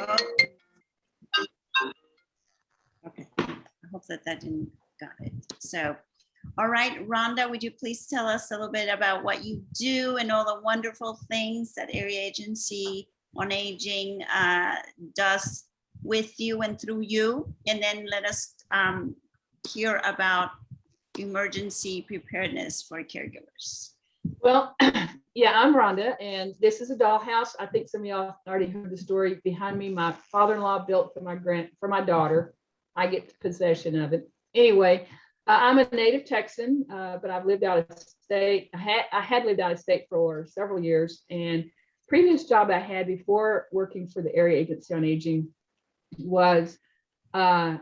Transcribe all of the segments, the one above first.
Oh. Okay, I hope that didn't got it. So, all right, Rhonda, would you please tell us a little bit about what you do and all the wonderful things that Area Agency on Aging does with you and through you, and then let us hear about emergency preparedness for caregivers. Well, yeah, I'm Rhonda, and this is a dollhouse. I think some of y'all already heard the story behind me. My father-in-law built for my daughter. I get possession of it. Anyway, I'm a native Texan, but I've lived out of state. I had lived out of state for several years, and previous job I had before working for the Area Agency on Aging was a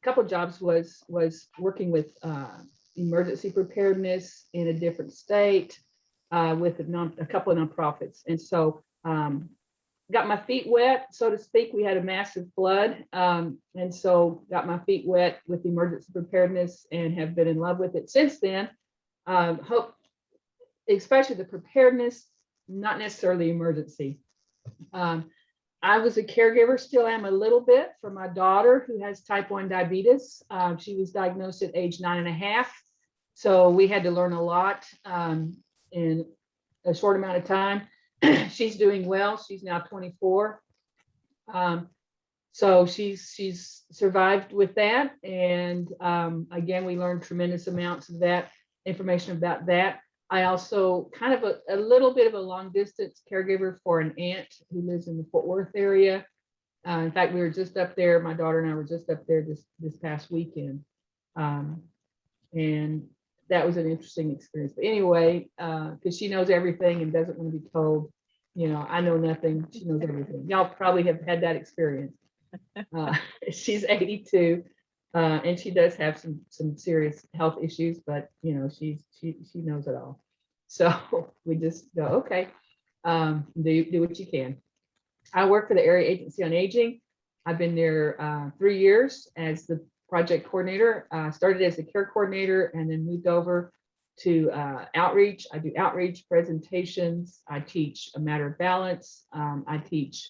couple of jobs was working with emergency preparedness in a different state with a couple of nonprofits. And so got my feet wet, so to speak. We had a massive flood. And so got my feet wet with emergency preparedness and have been in love with it since then. Hope, especially the preparedness, not necessarily emergency. I was a caregiver, still am a little bit, for my daughter who has type 1 diabetes. She was diagnosed at age 9.5. So we had to learn a lot in a short amount of time. She's doing well. She's now 24. So she's survived with that. And again, we learned tremendous amounts of that information about that. I also kind of a little bit of a long distance caregiver for an aunt who lives in the Fort Worth area. In fact, we were just up there. My daughter and I were just up there this past weekend. And that was an interesting experience. But anyway, because she knows everything and doesn't want to be told, you know, I know nothing, she knows everything. Y'all probably have had that experience. She's 82. And she does have some serious health issues, but you know, she knows it all. So we just go, okay, do what you can. I work for the Area Agency on Aging. I've been there 3 years as the project coordinator. Started as a care coordinator and then moved over to outreach. I do outreach presentations. I teach a matter of balance. I teach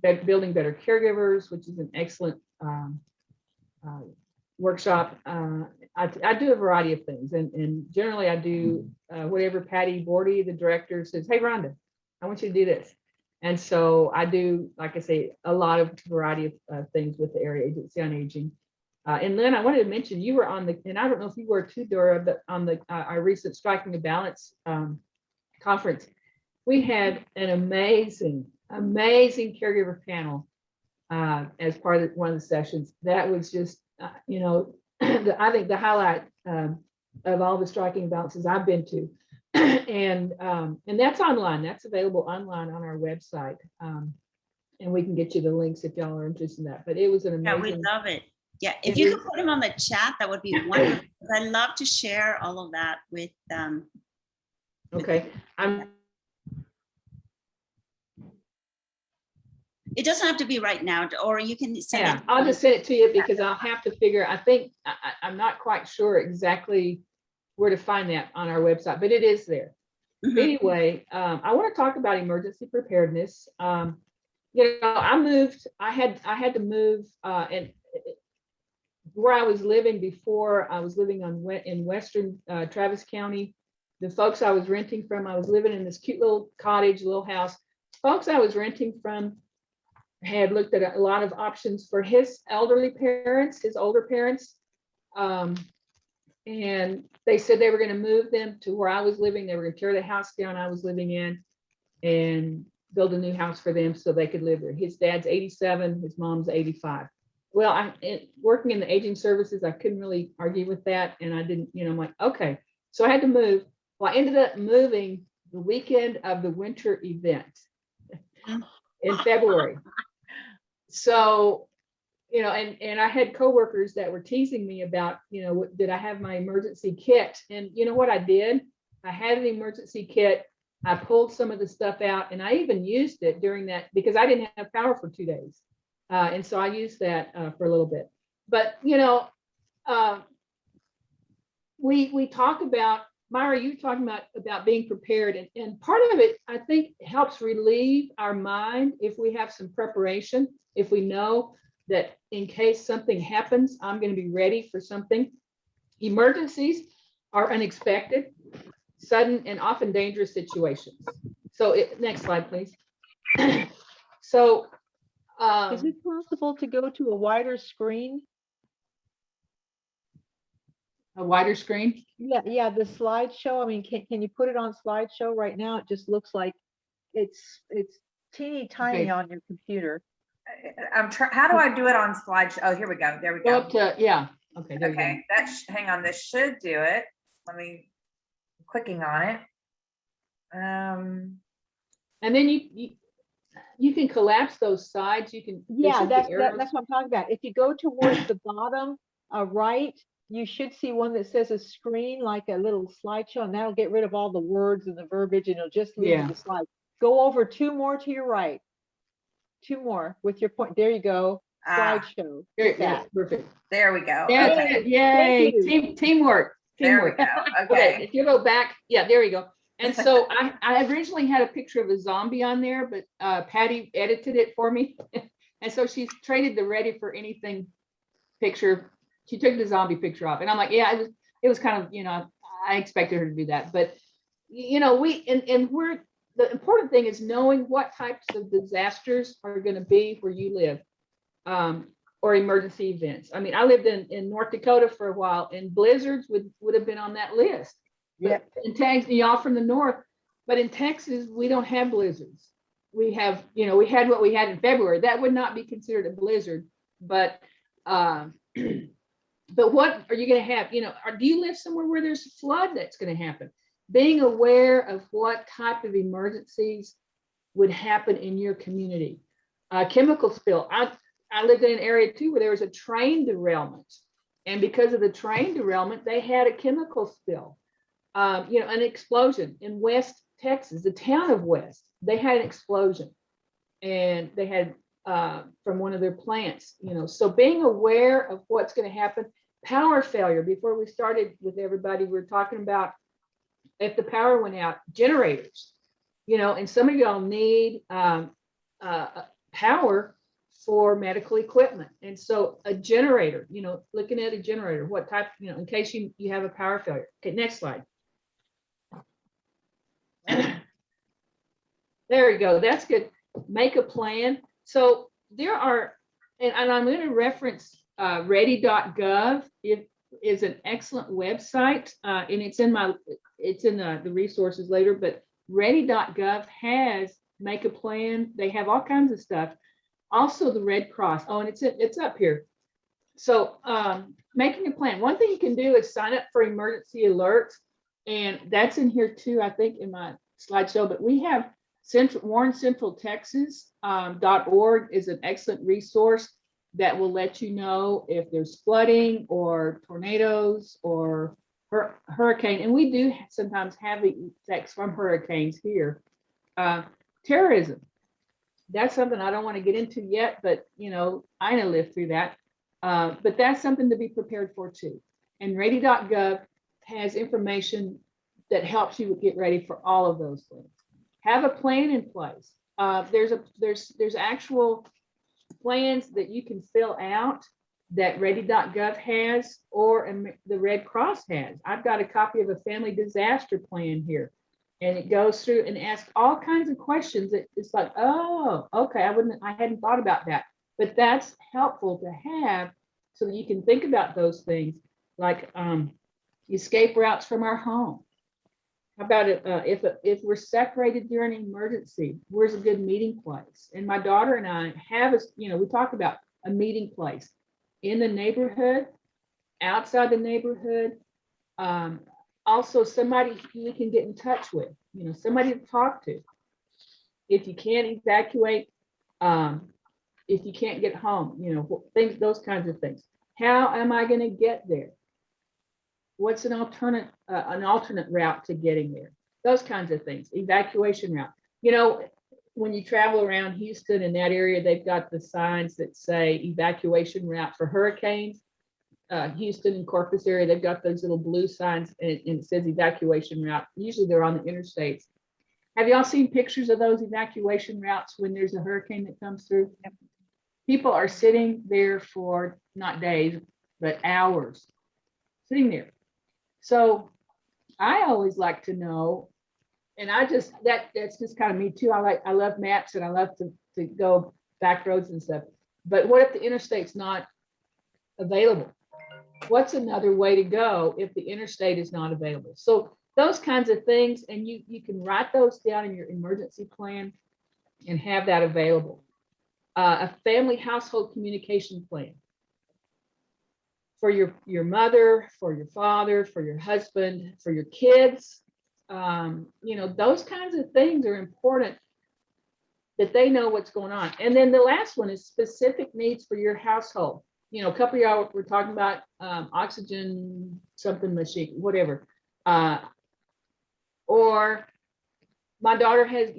building better caregivers, which is an excellent workshop. I do a variety of things, and generally I do whatever Patty Bordy, the director, says, hey Rhonda, I want you to do this. And so I do, like I say, a lot of variety of things with the Area Agency on Aging. And then I wanted to mention, you were on the, and I don't know if you were too, Dora, but on the our recent Striking a Balance conference, we had an amazing caregiver panel as part of one of the sessions. That was just, you know, I think the highlight of all the Striking Balances I've been to. And that's online. That's available online on our website. And we can get you the links if y'all are interested in that. But it was an amazing. Yeah, we love it. Yeah, if you could put them on the chat, that would be wonderful. I love to share all of that with them. Okay. It doesn't have to be right now, or you can send it. I'll just send it to you because I'll have to figure. I think I'm not quite sure exactly where to find that on our website, but it is there. Mm-hmm. Anyway, I want to talk about emergency preparedness. You know, I had to move, and where I was living before, I was living in Western Travis County. The folks I was renting from, I was living in this cute little cottage, little house. Folks I was renting from had looked at a lot of options for his elderly parents, his older parents. And they said they were going to move them to where I was living. They were going to tear the house down I was living in and build a new house for them so they could live there. His dad's 87, his mom's 85. Well, working in the aging services, I couldn't really argue with that. And I didn't, you know, I'm like, okay. So I had to move. Well, I ended up moving the weekend of the winter event in February. So, you know, and I had coworkers that were teasing me about, you know, did I have my emergency kit? And you know what I did? I had an emergency kit. I pulled some of the stuff out, and I even used it during that because I didn't have power for 2 days. And so I used that for a little bit. But, you know, we talk about Myra, you were talking about being prepared, and part of it, I think, helps relieve our mind if we have some preparation, if we know that in case something happens, I'm going to be ready for something. Emergencies are unexpected, sudden, and often dangerous situations. So next slide, please. So Is it possible to go to a wider screen? a wider screen. Yeah, the slideshow. I mean, can you put it on slideshow right now? It just looks like it's teeny tiny Okay. on your computer. I'm trying, how do I do it on slideshow? Oh, here we go. There we Go go. up to, yeah. Okay. There you go. Okay, hang on, this should do it. Let me, clicking on it. And then you can collapse those sides. You can. Yeah, there should be that's what I'm talking about. If you go towards the bottom right, you should see one that says a screen, like a little slideshow, and that'll get rid of all the words and the verbiage, and it'll just leave you the slide. Go over 2 more to your right. 2 more with your point. There you go. Slideshow. Yeah, perfect. There we go. Yeah, Okay. yay. Teamwork. There we Teamwork. go. Okay, Okay. if you go back, yeah, there you go. And so I originally had a picture of a zombie on there, but Patty edited it for me. And so she's traded the ready for anything picture. She took the zombie picture off. And I'm like, yeah, it was kind of, I expected her to do that. But, the important thing is knowing what types of disasters are going to be where you live, or emergency events. I mean, I lived in North Dakota for a while, and blizzards would have been on that list. Yeah. In Texas, y'all from the north, but in Texas, we don't have blizzards. We have, we had what we had in February. That would not be considered a blizzard, but what are you going to have? Do you live somewhere where there's a flood that's going to happen? Being aware of what type of emergencies would happen in your community. Chemical spill. I lived in an area too where there was a train derailment, and because of the train derailment, they had a chemical spill. An explosion in West Texas, the town of West, they had an explosion, and they had from one of their plants. So being aware of what's going to happen. Power failure. Before we started with everybody, we were talking about if the power went out, generators. And some of y'all need power for medical equipment. And so a generator, looking at a generator, what type, in case you have a power failure. Okay, next slide. There we go. That's good. Make a plan. So there are, and I'm going to reference ready.gov. It is an excellent website, and it's in the resources later, but ready.gov has make a plan. They have all kinds of stuff. Also the Red Cross. Oh, and it's up here. So making a plan. One thing you can do is sign up for emergency alerts, and that's in here too, I think, in my slideshow. But we have Warren Central Texas.org is an excellent resource that will let you know if there's flooding or tornadoes or hurricane. And we do sometimes have the effects from hurricanes here. Terrorism. That's something I don't want to get into yet, but Ina lived through that. But that's something to be prepared for too. And ready.gov has information that helps you get ready for all of those things. Have a plan in place. There's actual plans that you can fill out that ready.gov has, or the Red Cross has. I've got a copy of a family disaster plan here, and it goes through and asks all kinds of questions that it's like, oh, okay, I hadn't thought about that. But that's helpful to have so that you can think about those things, like escape routes from our home. How about it if we're separated during an emergency, where's a good meeting place? And my daughter and I have we talk about a meeting place in the neighborhood, outside the neighborhood. Also somebody we can get in touch with, somebody to talk to. If you can't evacuate, if you can't get home, those kinds of things. How am I going to get there? What's an alternate route to getting there? Those kinds of things. Evacuation route. When you travel around Houston in that area, they've got the signs that say evacuation route for hurricanes. Houston and Corpus area, they've got those little blue signs and it says evacuation route. Usually they're on the interstates. Have y'all seen pictures of those evacuation routes when there's a hurricane that comes through? Yep. People are sitting there for not days, but hours, sitting there. So I always like to know, and that's just kind of me too. I love maps and I love to go back roads and stuff. But what if the interstate's not available? What's another way to go if the interstate is not available? So those kinds of things, and you can write those down in your emergency plan and have that available. A family household communication plan for your mother, for your father, for your husband, for your kids. Those kinds of things are important, that they know what's going on. And then the last one is specific needs for your household. A couple of y'all were talking about oxygen, something machine, whatever. Or my daughter has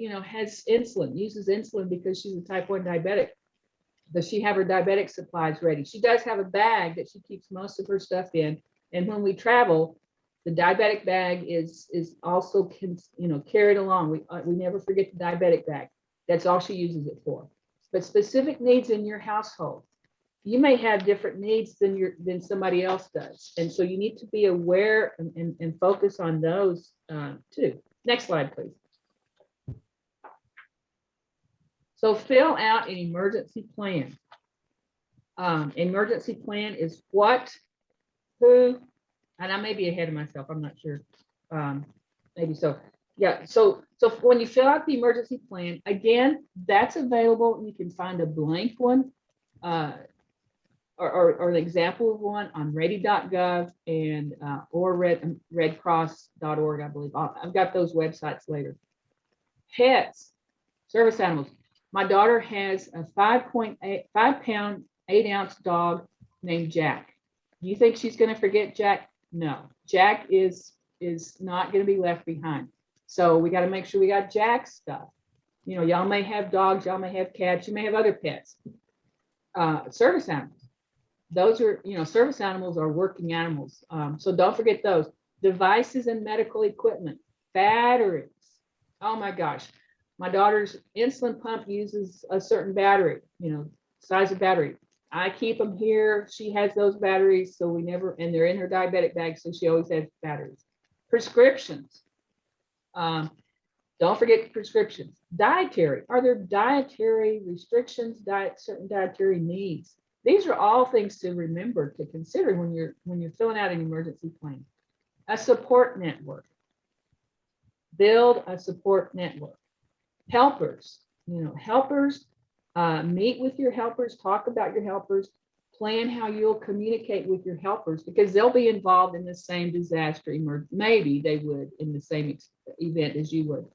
insulin, uses insulin because she's a type 1 diabetic. Does she have her diabetic supplies ready? She does have a bag that she keeps most of her stuff in. And when we travel, the diabetic bag is also carried along. We never forget the diabetic bag. That's all she uses it for. But specific needs in your household, you may have different needs than somebody else does. And so you need to be aware and focus on those too. Next slide, please. So fill out an emergency plan. Emergency plan is what, who, and I may be ahead of myself, I'm not sure. Maybe so. Yeah, so when you fill out the emergency plan, again, that's available. You can find a blank one or an example of one on ready.gov and or redcross.org, I believe. I've got those websites later. Pets, service animals. My daughter has a 5-pound, 8-ounce dog named Jack. Do you think she's going to forget Jack? No, Jack is not going to be left behind. So we got to make sure we got Jack's stuff. Y'all may have dogs, y'all may have cats, you may have other pets. Service animals. Those are, service animals are working animals. So don't forget those. Devices and medical equipment, batteries. Oh my gosh. My daughter's insulin pump uses a certain battery, size of battery. I keep them here. She has those batteries, so and they're in her diabetic bag, so she always has batteries. Prescriptions. Don't forget prescriptions. Dietary. Are there dietary restrictions, certain dietary needs? These are all things to remember, to consider when you're filling out an emergency plan. A support network. Build a support network. Helpers, helpers, meet with your helpers, talk about your helpers, plan how you'll communicate with your helpers, because they'll be involved in the same disaster, maybe they would in the same event as you would.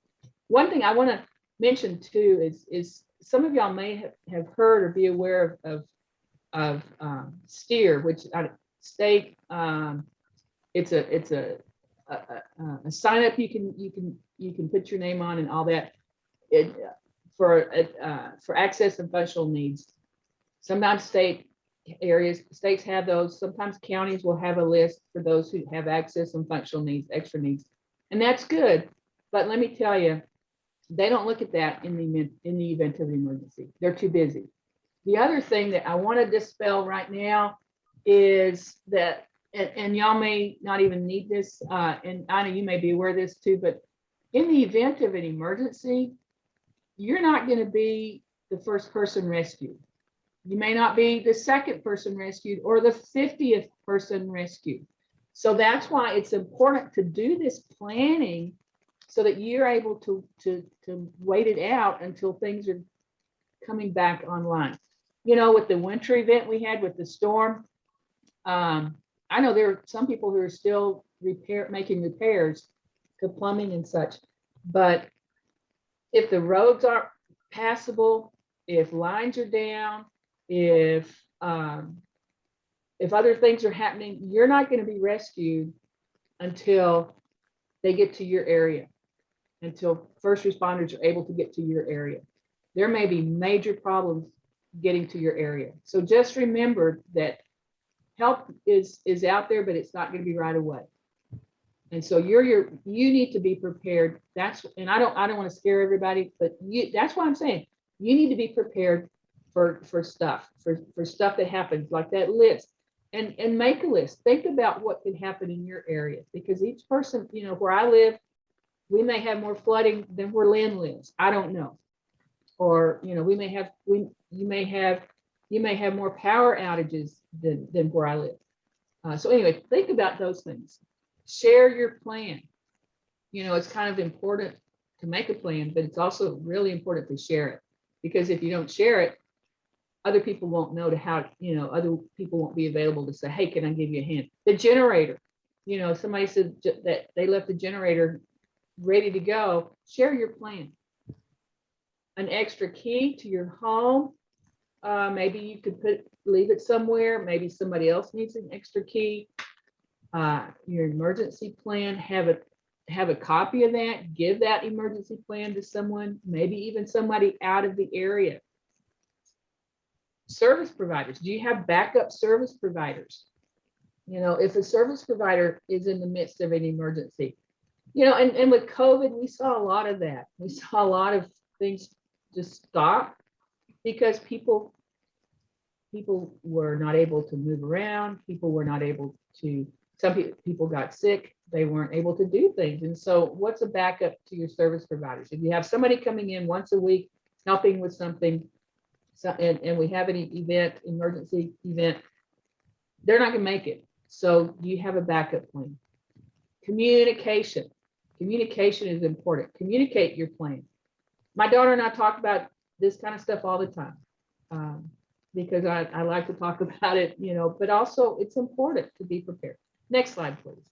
One thing I want to mention too is some of y'all may have heard or be aware of STEER, which state. It's a sign up you can put your name on and all that. For access and functional needs. Sometimes states have those. Sometimes counties will have a list for those who have access and functional needs, extra needs, and that's good. But let me tell you, they don't look at that in the event of an emergency. They're too busy. The other thing that I want to dispel right now is that, and y'all may not even need this, and I know you may be aware of this too, but in the event of an emergency, you're not going to be the first person rescued. You may not be the second person rescued or the 50th person rescued. So that's why it's important to do this planning so that you're able to wait it out until things are coming back online. With the winter event we had with the storm, I know there are some people who are still making repairs to plumbing and such, but if the roads aren't passable, if lines are down, if other things are happening, you're not going to be rescued until they get to your area, until first responders are able to get to your area. There may be major problems getting to your area. So just remember that help is out there, but it's not going to be right away. And so you need to be prepared. And I don't want to scare everybody, but that's why I'm saying you need to be prepared for stuff that happens, like that list, and make a list. Think about what could happen in your area, because each person, where I live, we may have more flooding than where Lynn lives. I don't know. Or, you may have more power outages than where I live. So anyway, think about those things. Share your plan. It's kind of important to make a plan, but it's also really important to share it, because if you don't share it, other people won't know other people won't be available to say, hey, can I give you a hand? The generator, somebody said that they left the generator ready to go. Share your plan. An extra key to your home. Maybe you could leave it somewhere. Maybe somebody else needs an extra key. Your emergency plan, have a copy of that. Give that emergency plan to someone, maybe even somebody out of the area. Service providers. Do you have backup service providers? If a service provider is in the midst of an emergency, and with COVID, we saw a lot of that. We saw a lot of things just stop because people were not able to move around. People were not able to, some people got sick. They weren't able to do things. And so what's a backup to your service providers? If you have somebody coming in once a week, helping with something, and we have an emergency event, they're not going to make it. So you have a backup plan. Communication is important. Communicate your plan. My daughter and I talk about this kind of stuff all the time, because I like to talk about it, but also it's important to be prepared. Next slide, please.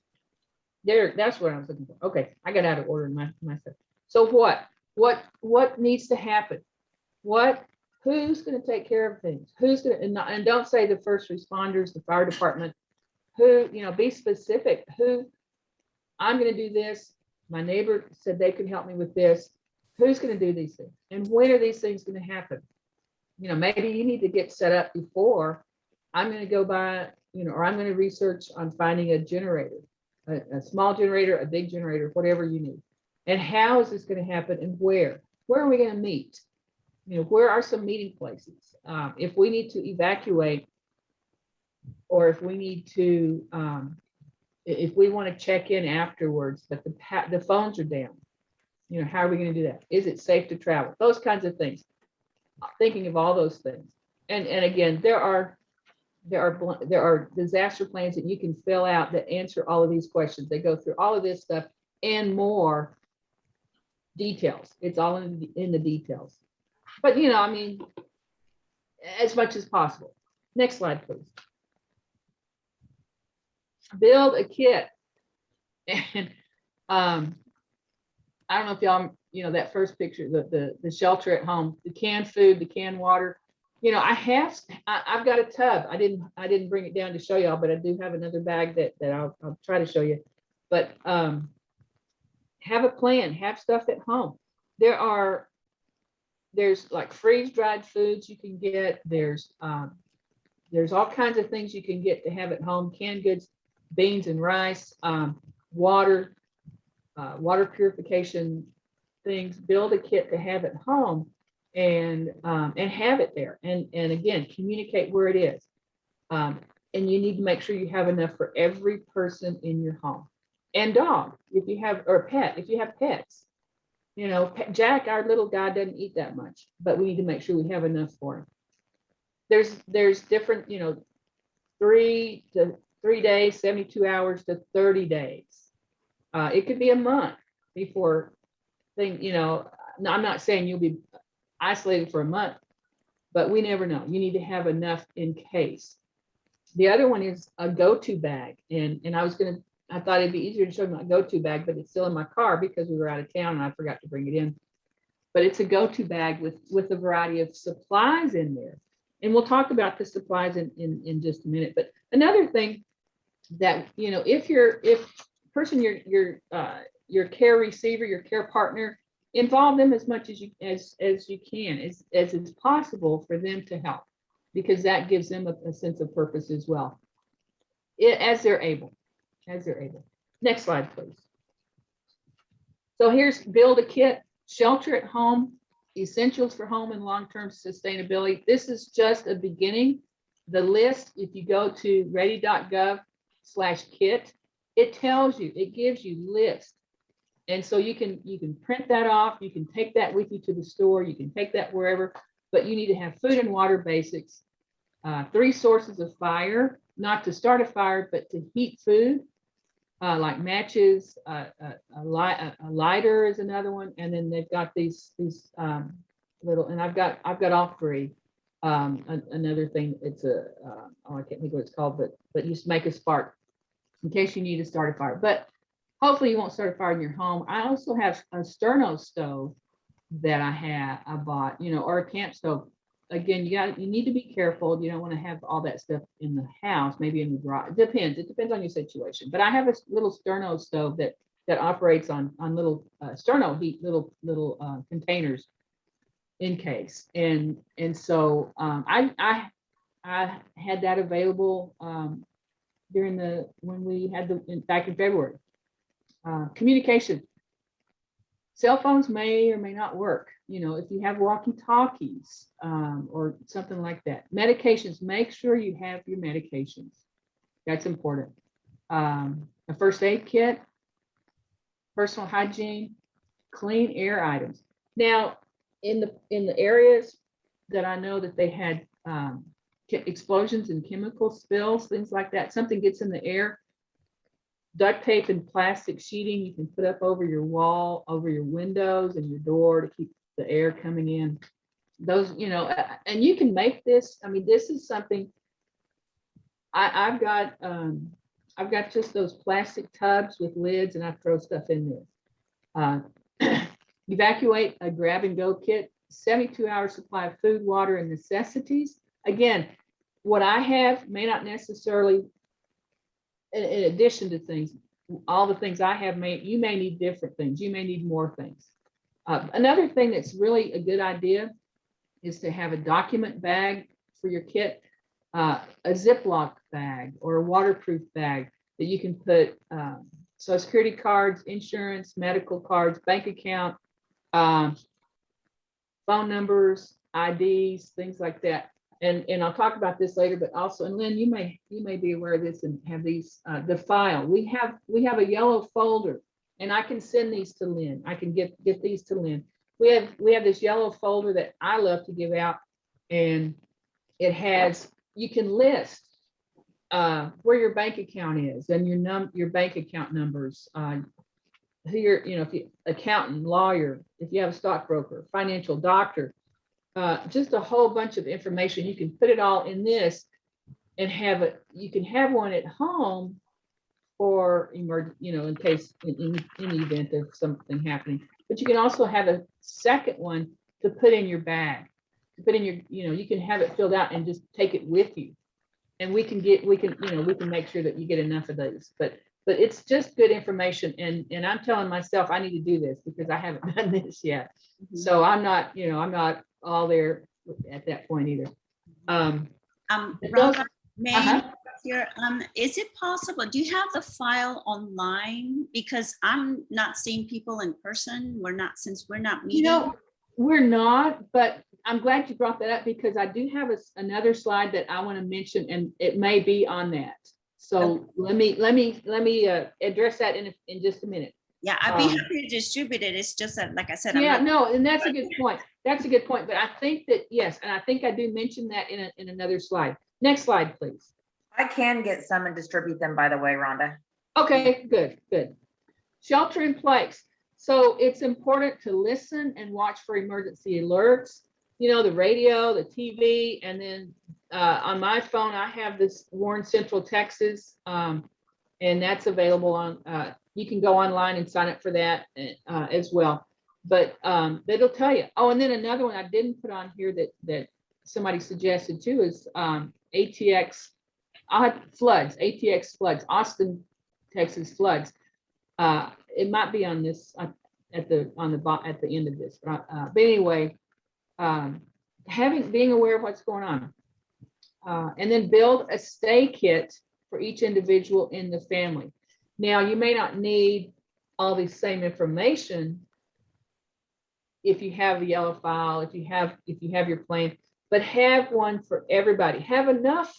That's what I was looking for. Okay, I got out of order in myself. So what needs to happen? Who's going to take care of things? Who's going to, and don't say the first responders, the fire department. Be specific. I'm going to do this. My neighbor said they could help me with this. Who's going to do these things? And when are these things going to happen? Maybe you need to get set up before. I'm going to go buy, or I'm going to research on finding a generator, a small generator, a big generator, whatever you need. And how is this going to happen, and where? Where are we going to meet? Where are some meeting places? If we need to evacuate, or if we need to, if we want to check in afterwards, but the phones are down, how are we going to do that? Is it safe to travel? Those kinds of things. Thinking of all those things. And again, there are disaster plans that you can fill out that answer all of these questions. They go through all of this stuff and more details. It's all in the details. But as much as possible. Next slide, please. Build a kit. And I don't know if y'all, that first picture, the shelter at home, the canned food, the canned water. I've got a tub. I didn't bring it down to show y'all, but I do have another bag that I'll try to show you. But have a plan. Have stuff at home. There's like freeze-dried foods you can get. There's all kinds of things you can get to have at home. Canned goods, beans and rice, water purification things. Build a kit to have at home, and have it there. And again, communicate where it is. And you need to make sure you have enough for every person in your home. And dog, if you have, or pet, if you have pets. Jack, our little guy, doesn't eat that much, but we need to make sure we have enough for him. There's different, 3 days, 72 hours to 30 days. It could be a month before I'm not saying you'll be isolated for a month, but we never know. You need to have enough in case. The other one is a go-to bag. And I thought it'd be easier to show you my go-to bag, but it's still in my car because we were out of town and I forgot to bring it in. But it's a go-to bag with a variety of supplies in there. And we'll talk about the supplies in just a minute. But another thing that, if your care receiver, your care partner, involve them as much as you can, as it's possible for them to help, because that gives them a sense of purpose as well. as they're able, as they're able. Next slide, please. So here's build a kit, shelter at home, essentials for home and long-term sustainability. This is just a beginning. The list, if you go to ready.gov/kit, it tells you, it gives you lists. And so you can print that off. You can take that with you to the store. You can take that wherever, but you need to have food and water basics, 3 sources of fire, not to start a fire, but to heat food, like matches, a lighter is another one. And then they've got these little, and I've got all 3. Another thing, it's I can't think what it's called, but you just make a spark in case you need to start a fire. But hopefully you won't start a fire in your home. I also have a sterno stove that I bought, or a camp stove. Again, you need to be careful. You don't want to have all that stuff in the house, maybe in the garage. It depends on your situation. But I have a little sterno stove that operates on little sterno heat, little containers in case. And so I had that available when we had back in February. Communication. Cell phones may or may not work, if you have walkie-talkies or something like that. Medications, make sure you have your medications. That's important. A first aid kit, personal hygiene, clean air items. Now, in the areas that I know that they had explosions and chemical spills, things like that, something gets in the air, duct tape and plastic sheeting you can put up over your wall, over your windows and your door to keep the air coming in. Those, and you can make this. I mean, this is something I've got just those plastic tubs with lids, and I throw stuff in there. Evacuate a grab and go kit, 72-hour supply of food, water, and necessities. Again, what I have may not necessarily, in addition to things, all the things I have, you may need different things. You may need more things. Another thing that's really a good idea is to have a document bag for your kit, a Ziploc bag or a waterproof bag that you can put Social Security cards, insurance, medical cards, bank account, phone numbers, IDs, things like that. And I'll talk about this later, but also, and Lynn, you may be aware of this and have these, the file. We have a yellow folder, and I can send these to Lynn. I can get these to Lynn. We have this yellow folder that I love to give out, and it has, you can list where your bank account is and your bank account numbers, who if you accountant, lawyer, if you have a stockbroker, financial doctor, just a whole bunch of information. You can put it all in this and have it. You can have one at home for in case in the event of something happening. But you can also have a second one to put in your bag, to put in your, you can have it filled out and just take it with you. And we can make sure that you get enough of those. But it's just good information. And I'm telling myself I need to do this because I haven't done this yet. Mm-hmm. So I'm not all there at that point either. Rhonda, is it possible, do you have the file online? Because I'm not seeing people in person. Since we're not meeting. We're not, but I'm glad you brought that up because I do have another slide that I want to mention, and it may be on that. So okay. let me address that in just a minute. Yeah, I'd be happy to distribute it. It's just that, like I said, and that's a good point. That's a good point. But I think that, yes, and I think I do mention that in another slide. Next slide, please. I can get some and distribute them, by the way, Rhonda. Okay, good. Shelter in place. So it's important to listen and watch for emergency alerts, the radio, the TV, and then on my phone, I have this Warren Central Texas, and that's available on, you can go online and sign up for that as well. But it'll tell you. Oh, and then another one I didn't put on here that somebody suggested too is ATX floods, Austin, Texas floods. It might be on this at the end of this, but anyway, being aware of what's going on, and then build a stay kit for each individual in the family. Now, you may not need all the same information if you have the yellow file, if you have your plan, but have one for everybody. Have enough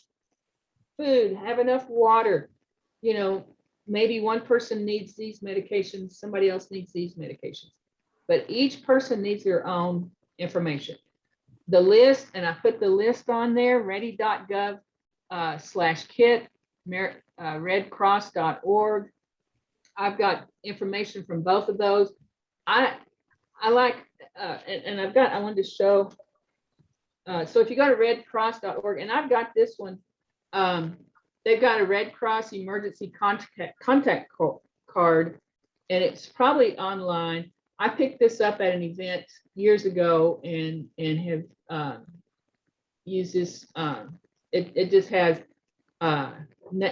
food, have enough water. You know, maybe one person needs these medications, somebody else needs these medications, but each person needs their own information. The list, and I put the list on there, ready.gov /kit, redcross.org. I've got information from both of those. I like, and I wanted to show, so if you go to redcross.org, and I've got this one, they've got a Red Cross emergency contact card, and it's probably online. I picked this up at an event years ago and have used this. It just has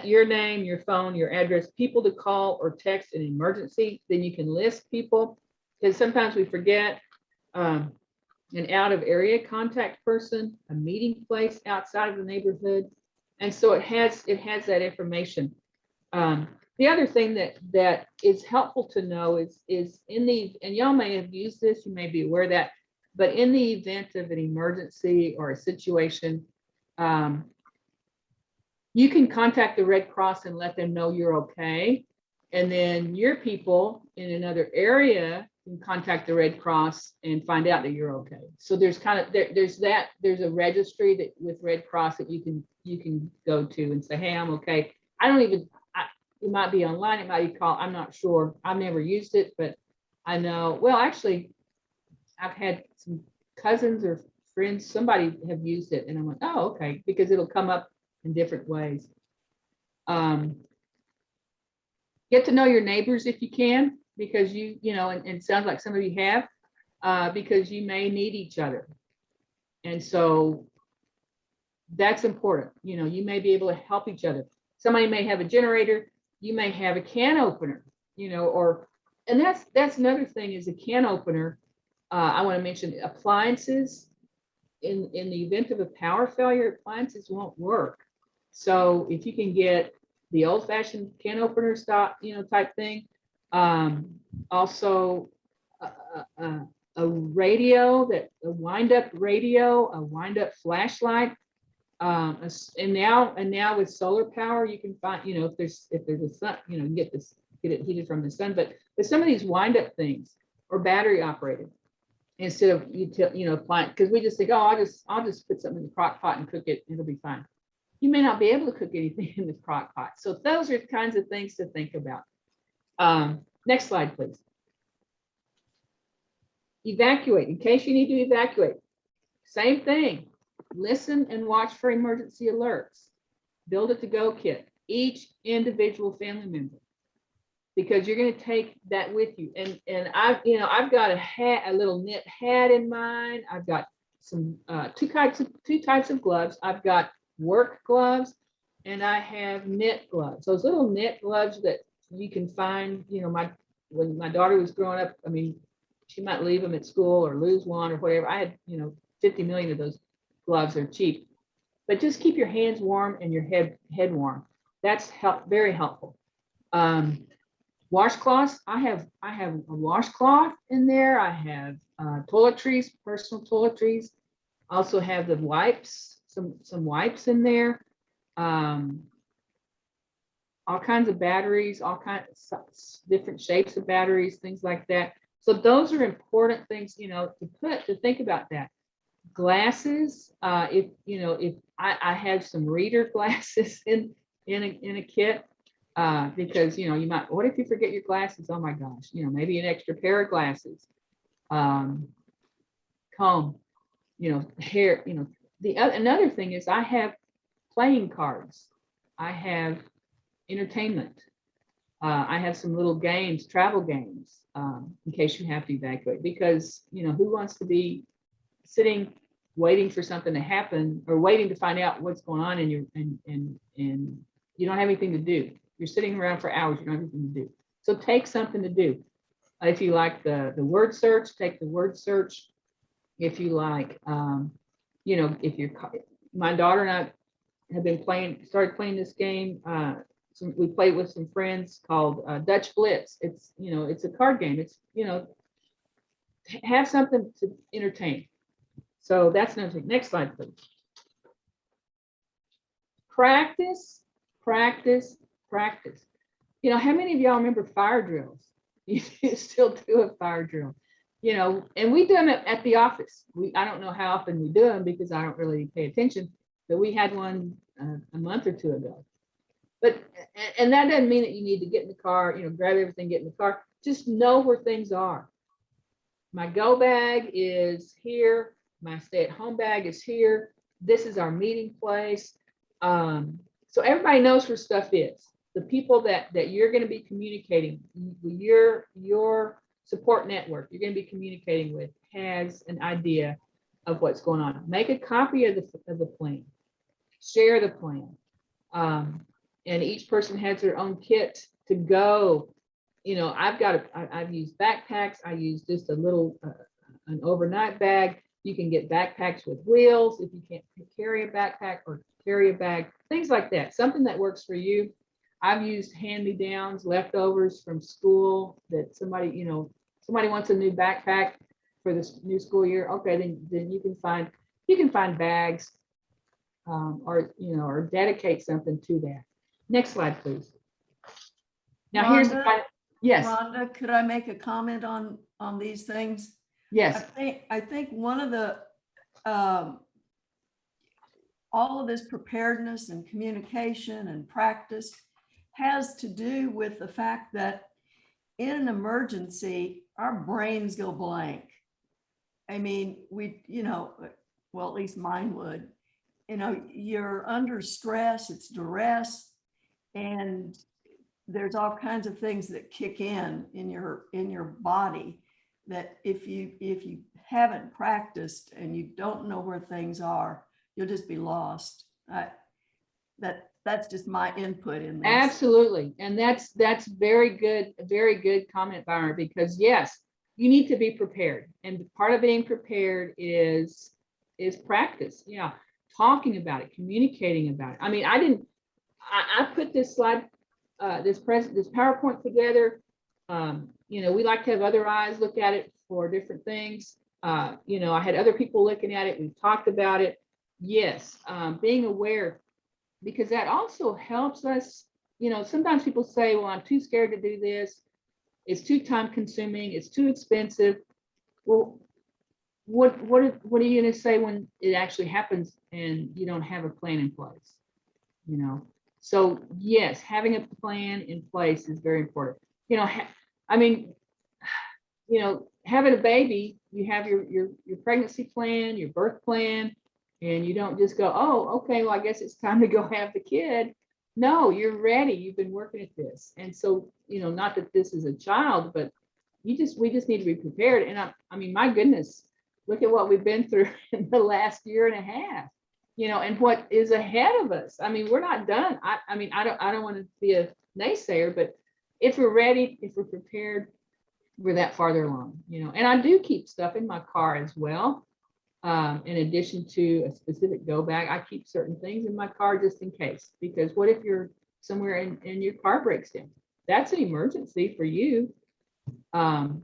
your name, your phone, your address, people to call or text in emergency. Then you can list people, because sometimes we forget an out of area contact person, a meeting place outside of the neighborhood. And so it has that information. The other thing that is helpful to know is in the, and y'all may have used this, you may be aware of that, but in the event of an emergency or a situation, you can contact the Red Cross and let them know you're okay. And then your people in another area can contact the Red Cross and find out that you're okay. So there's kind of, there's a registry that with Red Cross that you can go to and say, hey, I'm okay. It might be online, it might be called, I'm not sure. I've never used it, but I know, well, actually, I've had some cousins or friends, somebody have used it, and I'm like, oh, okay, because it'll come up in different ways. Get to know your neighbors if you can, because you know, and it sounds like some of you have, because you may need each other. And so that's important. You know, you may be able to help each other. Somebody may have a generator, you may have a can opener, you know, or, and that's another thing is a can opener. I want to mention appliances. In the event of a power failure, appliances won't work. So if you can get the old-fashioned can opener stop, you know, type thing. Also a radio, a wind-up radio, a wind-up flashlight. And now with solar power, you can find, you know, if there's a sun, you know, you get it heated from the sun, but some of these wind up things or battery operated instead of applying, because we just think, oh, I'll just put something in the crock pot and cook it, it'll be fine. You may not be able to cook anything in the crock pot. So those are the kinds of things to think about. Next slide, please. Evacuate, in case you need to evacuate. Same thing. Listen and watch for emergency alerts. Build a to-go kit, each individual family member, because you're going to take that with you. And I've got a little knit hat in mine. I've got some two types of gloves. I've got work gloves and I have knit gloves. Those little knit gloves that you can find. You know, when my daughter was growing up, I mean, she might leave them at school or lose one or whatever. I had 50 million of those. Gloves are cheap, but just keep your hands warm and your head warm. That's very helpful. Washcloths. I have a washcloth in there. I have toiletries, personal toiletries. Also have the wipes, some wipes in there. All kinds of batteries, all kinds of different shapes of batteries, things like that. So those are important things, to think about that. Glasses, if I have some reader glasses in a kit, because you might, what if you forget your glasses? Oh my gosh, maybe an extra pair of glasses, comb, hair, another thing is I have playing cards, I have entertainment, I have some little games, travel games, in case you have to evacuate, because who wants to be sitting waiting for something to happen or waiting to find out what's going on and you don't have anything to do. You're sitting around for hours, you don't have anything to do. So take something to do. If you like the word search, take the word search. If you like, if you're, my daughter and have been started playing this game. We played with some friends called Dutch Blitz. It's, it's a card game. It's, have something to entertain. So that's another thing. Next slide, please. Practice, practice, practice. How many of y'all remember fire drills? You still do a fire drill, and we do them at the office. I don't know how often we do them because I don't really pay attention, but we had one a month or two ago. But, and that doesn't mean that you need to get in the car, grab everything, get in the car. Just know where things are. My go bag is here. My stay-at-home bag is here. This is our meeting place. So everybody knows where stuff is. The people that you're going to be communicating, your support network you're going to be communicating with has an idea of what's going on. Make a copy of the plan. Share the plan. And each person has their own kit to go. I've used backpacks. I use just a little, an overnight bag. You can get backpacks with wheels if you can't carry a backpack or carry a bag, things like that. Something that works for you. I've used hand-me-downs, leftovers from school that somebody wants a new backpack for this new school year. Okay, then you can find bags, or dedicate something to that. Next slide, please. Now here's the final. Yes. Rhonda, could I make a comment on these things? Yes. I think one of the all of this preparedness and communication and practice has to do with the fact that in an emergency, our brains go blank. I mean, well, at least mine would. You're under stress, it's duress, and there's all kinds of things that kick in your body that if you haven't practiced and you don't know where things are, you'll just be lost. That's just my input in this. Absolutely. And that's very good comment, Byron, because yes, you need to be prepared. And part of being prepared is practice. Yeah. Talking about it, communicating about it. I mean, I put this slide, this PowerPoint together. We like to have other eyes look at it for different things. I had other people looking at it. We've talked about it. Yes. Being aware, because that also helps us. Sometimes people say, well, I'm too scared to do this. It's too time consuming. It's too expensive. Well, what are you going to say when it actually happens and you don't have a plan in place? So yes, having a plan in place is very important. Having a baby, you have your pregnancy plan, your birth plan, and you don't just go, oh, okay, well, I guess it's time to go have the kid. No, you're ready. You've been working at this. And so, not that this is a child, but we just need to be prepared. And I mean, my goodness, look at what we've been through in the last year and a half, and what is ahead of us. I mean, we're not done. I don't want to be a naysayer, but if we're ready, if we're prepared, we're that farther along, and I do keep stuff in my car as well. In addition to a specific go bag, I keep certain things in my car just in case, because what if you're somewhere and your car breaks down? That's an emergency for you. So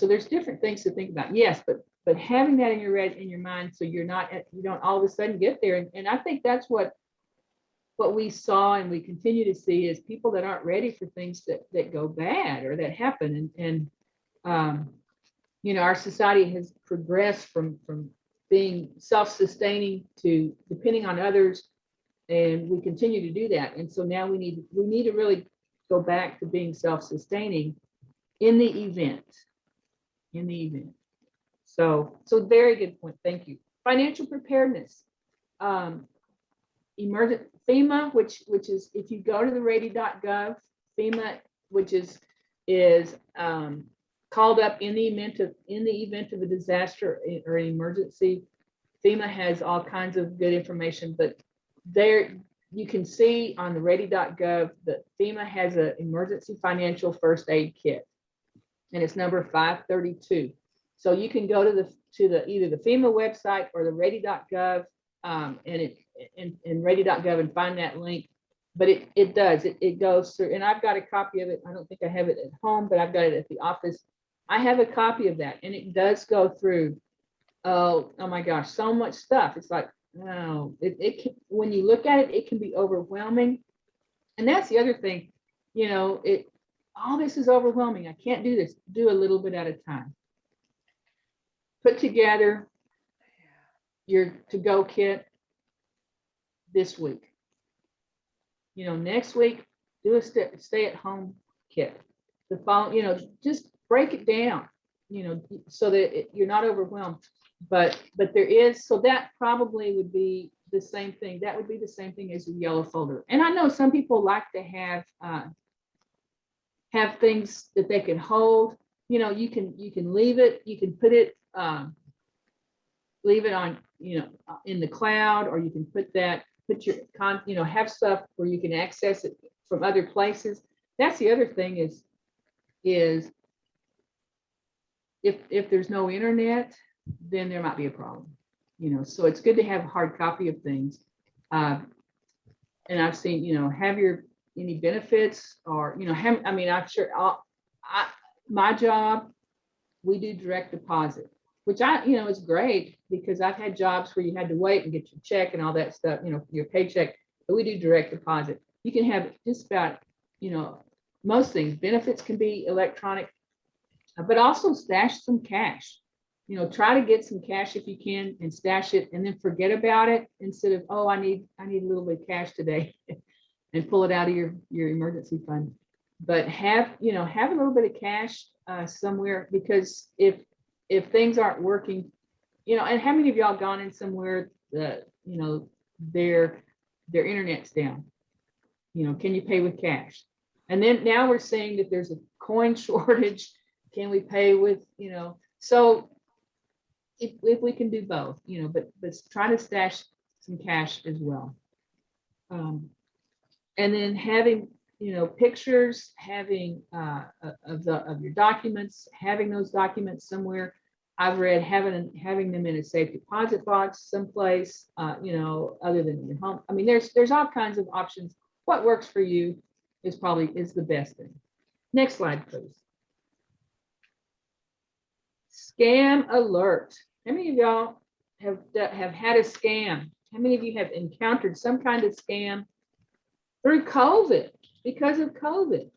there's different things to think about. Yes, but having that in your mind, so you don't all of a sudden get there. And I think that's what we saw and we continue to see is people that aren't ready for things that go bad or that happen. And our society has progressed from being self-sustaining to depending on others, and we continue to do that. And so now we need to really go back to being self-sustaining in the event. So very good point. Thank you. Financial preparedness. Emergent FEMA, which is if you go to the ready.gov, FEMA, which is called up in the event of a disaster or an emergency. FEMA has all kinds of good information, but there you can see on the ready.gov that FEMA has an emergency financial first aid kit, and it's number 532. So you can go to either the FEMA website or the ready.gov, and in radio.gov and find that link. But it does, it goes through, and I've got a copy of it. I don't think I have it at home, but I've got it at the office. I have a copy of that, and it does go through, oh my gosh, so much stuff. It's like, no, it can, when you look at it, it can be overwhelming. And that's the other thing, you know, all this is overwhelming. I can't do this. Do a little bit at a time. Put together your to-go kit this week. You know, next week, do a stay-at-home kit. The phone, you know, just break it down, you know, so that you're not overwhelmed. But there is, so that probably would be the same thing. That would be the same thing as a yellow folder. And I know some people like to have things that they can hold. You know, you can leave it, you can put it, leave it on, you know, in the cloud, or you can put your you know, have stuff where you can access it from other places. That's the other thing is if there's no internet, then there might be a problem, you know. So it's good to have a hard copy of things. And I've seen, you know, have any benefits, or, you know, I mean, I'm sure my job, we do direct deposit, which you know, is great, because I've had jobs where you had to wait and get your check and all that stuff, you know, your paycheck, but we do direct deposit. You can have just about, you know, most things. Benefits can be electronic, but also stash some cash. You know, try to get some cash if you can and stash it, and then forget about it, instead of, oh, I need a little bit of cash today and pull it out of your emergency fund. But have a little bit of cash somewhere, because if things aren't working, you know, and how many of y'all gone in somewhere that, you know, their internet's down? You know, can you pay with cash? And then now we're saying that there's a coin shortage. Can we pay with, you know, so if we can do both, you know, but try to stash some cash as well. And then having, you know, pictures, having of your documents, having those documents somewhere. I've read having them in a safe deposit box someplace, you know, other than your home. I mean, there's all kinds of options. What works for you is the best thing. Next slide, please. Scam alert. How many of y'all have had a scam? How many of you have encountered some kind of scam through COVID, because of COVID?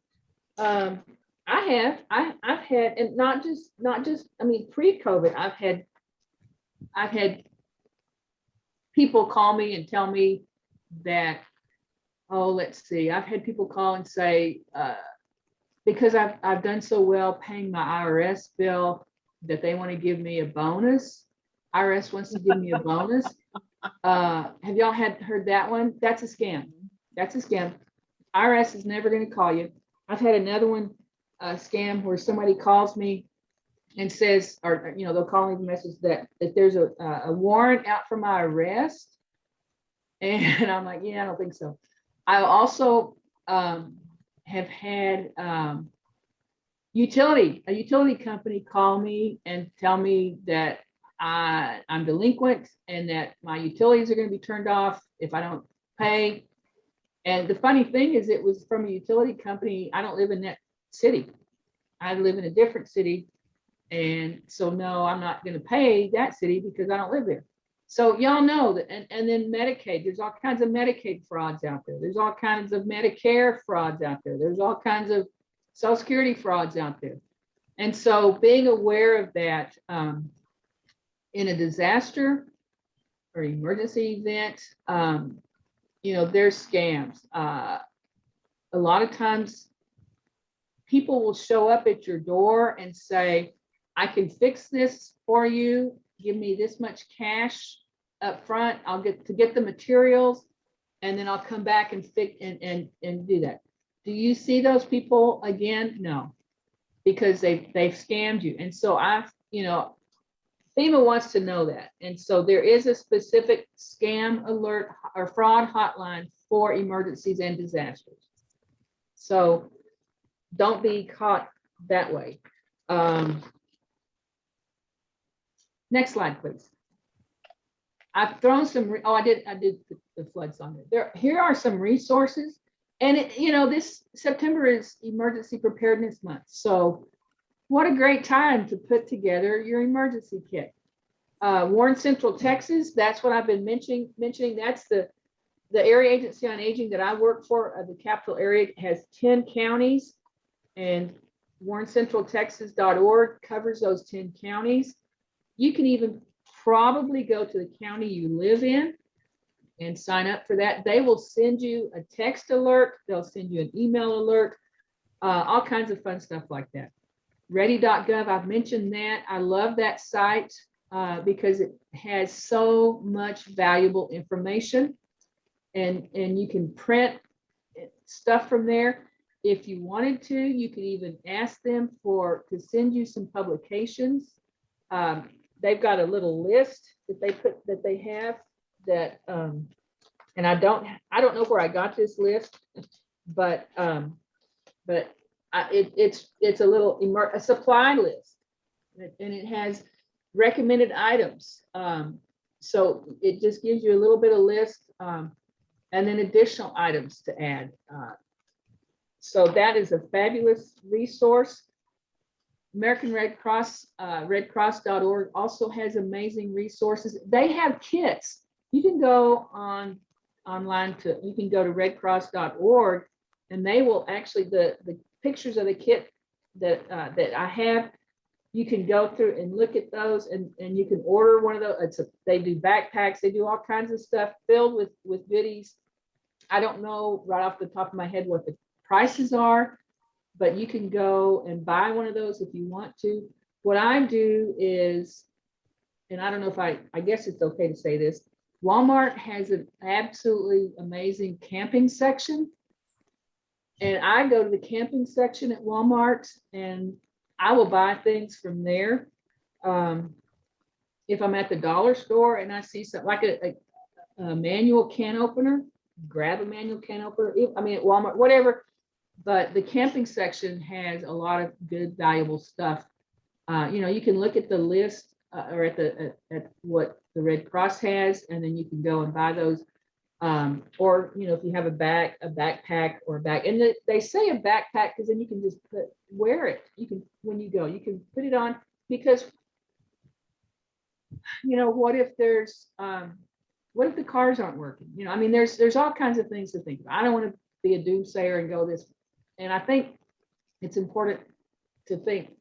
I've had, and not just, I mean, pre-COVID, I've had people call me and tell me that, oh, let's see, I've had people call and say, because I've done so well paying my IRS bill, that they want to give me a bonus. IRS wants to give me a bonus. Have y'all heard that one? That's a scam. That's a scam. IRS is never going to call you. I've had another one, scam, where somebody calls me and says, or, you know, they'll call me the message that there's a warrant out for my arrest. And I'm like, yeah, I don't think so. I also have had a utility company call me and tell me that I'm delinquent and that my utilities are going to be turned off if I don't pay. And the funny thing is, it was from a utility company. I don't live in that city. I live in a different city. And so, no, I'm not going to pay that city because I don't live there. So y'all know that. And then Medicaid, there's all kinds of Medicaid frauds out there. There's all kinds of Medicare frauds out there. There's all kinds of Social Security frauds out there. And so being aware of that, in a disaster or emergency event, you know, there's scams. A lot of times people will show up at your door and say, I can fix this for you. Give me this much cash up front. I'll get the materials, and then I'll come back and fix and do that. Do you see those people again? No, because they've scammed you. And so you know, FEMA wants to know that. And so there is a specific scam alert or fraud hotline for emergencies and disasters. So don't be caught that way. Next slide, please. I've thrown some, I did put the floods on there. Here are some resources. And this September is Emergency Preparedness Month. So what a great time to put together your emergency kit. Warren Central Texas, that's what I've been mentioning. That's the area agency on aging that I work for. The capital area has 10 counties, and warrencentraltexas.org covers those 10 counties. You can even probably go to the county you live in and sign up for that. They will send you a text alert. They'll send you an email alert, all kinds of fun stuff like that. Ready.gov, I've mentioned that. I love that site because it has so much valuable information, and you can print stuff from there. If you wanted to, you could even ask them to send you some publications. They've got a little list that they have that, and I don't know where I got this list, but it's a supply list, and it has recommended items. So it just gives you a little bit of list, and then additional items to add. So that is a fabulous resource. American Red Cross, redcross.org also has amazing resources. They have kits. You can go online you can go to redcross.org, and they will actually, the pictures of the kit that I have, you can go through and look at those, and you can order one of those. They do backpacks, they do all kinds of stuff filled with goodies. I don't know right off the top of my head what the prices are, but you can go and buy one of those if you want to. What I do is, and I don't know if I guess it's okay to say this, Walmart has an absolutely amazing camping section. And I go to the camping section at Walmart, and I will buy things from there. If I'm at the dollar store and I see something like a manual can opener, grab a manual can opener. I mean, at Walmart, whatever. But the camping section has a lot of good, valuable stuff. You can look at the list or at what the Red Cross has, and then you can go and buy those. Or if you have a backpack or a bag, and they say a backpack because then you can just wear it. You can, when you go, you can put it on, because what if the cars aren't working? I mean, there's all kinds of things to think about. I don't want to be a doomsayer and go this. And I think it's important to think,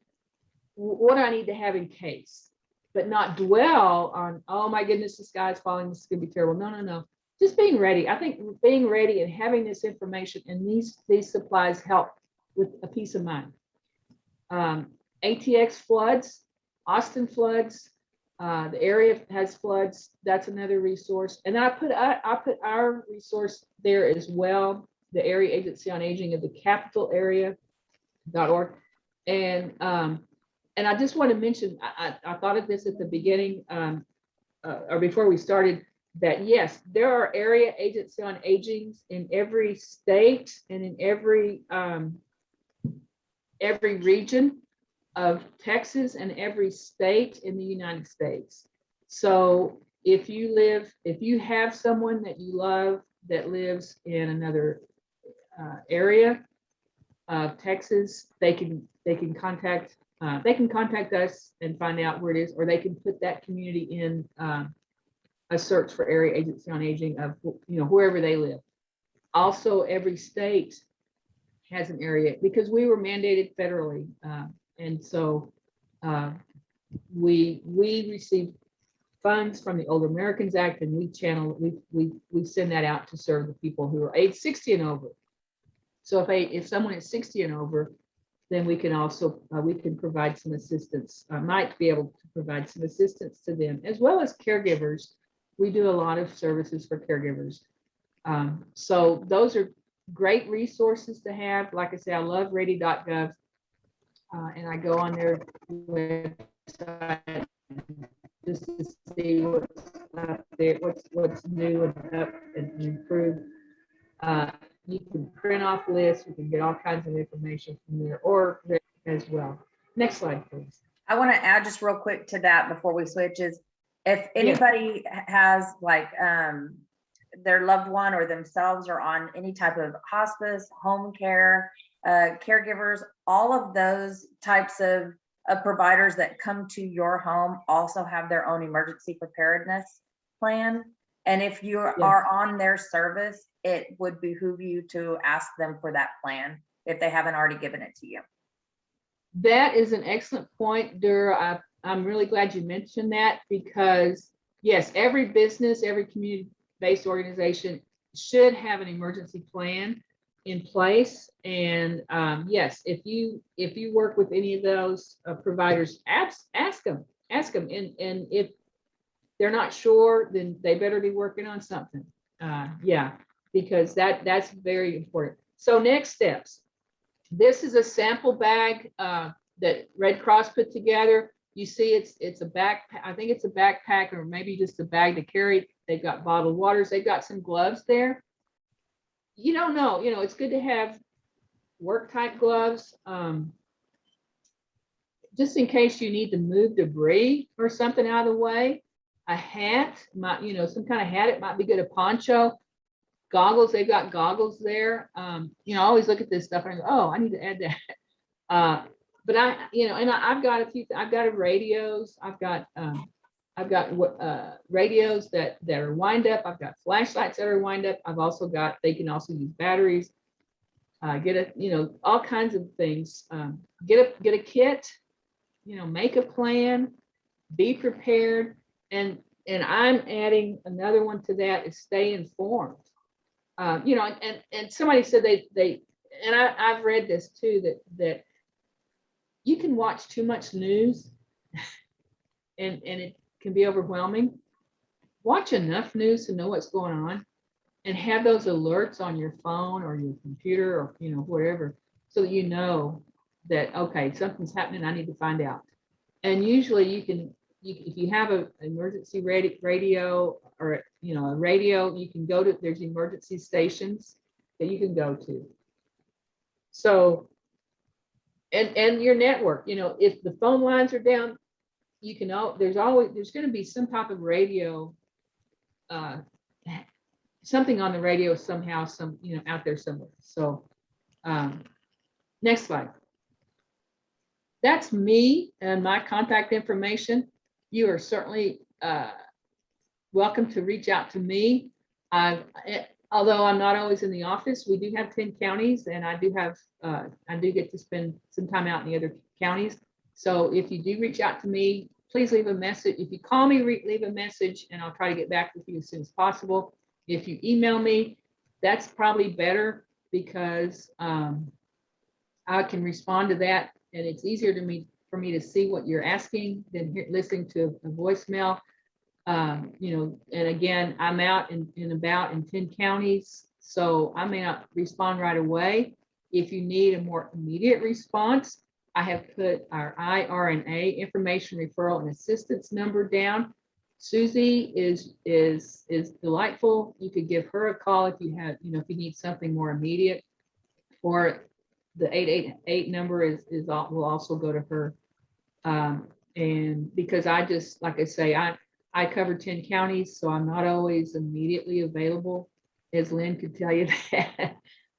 what do I need to have in case, but not dwell on, oh my goodness, the sky's falling, this is gonna be terrible. No. Just being ready. I think being ready and having this information and these supplies help with a peace of mind. ATX floods, Austin floods, the area has floods. That's another resource. And then I put our resource there as well, the Area Agency on Aging of the capital area.org. And I just want to mention, I thought of this at the beginning or before we started, that yes, there are Area Agency on Aging in every state and in every region of Texas and every state in the United States. So if you have someone that you love that lives in another area of Texas, they can contact us and find out where it is, or they can put that community in a search for Area Agency on Aging of wherever they live. Also, every state has an area, because we were mandated federally, and so we receive funds from the Older Americans Act, and we send that out to serve the people who are age 60 and over. So if someone is 60 and over, then we can also we can provide some assistance. I might be able to provide some assistance to them, as well as caregivers. We do a lot of services for caregivers. So those are great resources to have. Like I say, I love ready.gov, and I go on their website just to see what's up there, what's new and up and improved. You can print off lists. You can get all kinds of information from there, or as well. Next slide, please. I want to add just real quick to that before we switch is If anybody has like their loved one or themselves are on any type of hospice, home care, caregivers, all of those types of providers that come to your home also have their own emergency preparedness plan. And if you are on their service, it would behoove you to ask them for that plan if they haven't already given it to you. That is an excellent point, Dura. I'm really glad you mentioned that, because yes, every business, every community-based organization should have an emergency plan in place. And yes, if you work with any of those providers, ask them. And if they're not sure, then they better be working on something. Yeah, because that's very important. So next steps. This is a sample bag that Red Cross put together. You see it's a backpack. I think it's a backpack or maybe just a bag to carry. They've got bottled waters. They've got some gloves there. You don't know, it's good to have work type gloves. Just in case you need to move debris or something out of the way. A hat, some kind of hat, it might be good. A poncho, goggles, they've got goggles there. I always look at this stuff and I go, oh, I need to add that. But I've got I've got radios. I've got radios that are wind up. I've got flashlights that are wind up. I've also got, they can also use batteries. All kinds of things. Get a kit, make a plan, be prepared. And I'm adding another one to that is stay informed. And somebody said and I've read this too, that you can watch too much news and it can be overwhelming. Watch enough news to know what's going on and have those alerts on your phone or your computer or, wherever, so that you know that, okay, something's happening, I need to find out. And usually if you have an emergency radio or, a radio, you can go to, there's emergency stations that you can go to. So, and your network, if the phone lines are down, you can, there's going to be some type of radio, something on the radio somehow, out there somewhere. So, next slide. That's me and my contact information. You are certainly welcome to reach out to me. Although I'm not always in the office, we do have 10 counties, and I do get to spend some time out in the other counties. So if you do reach out to me, please leave a message. If you call me, leave a message, and I'll try to get back with you as soon as possible. If you email me, that's probably better, because I can respond to that, and it's easier for me to see what you're asking than listening to a voicemail. And again, I'm out and about in 10 counties, so I may not respond right away. If you need a more immediate response, I have put our IRNA, information referral and assistance number down. Susie is delightful. You could give her a call if you have, if you need something more immediate, or the 888 number will also go to her. And because like I say, I cover 10 counties, so I'm not always immediately available, as Lynn could tell you that,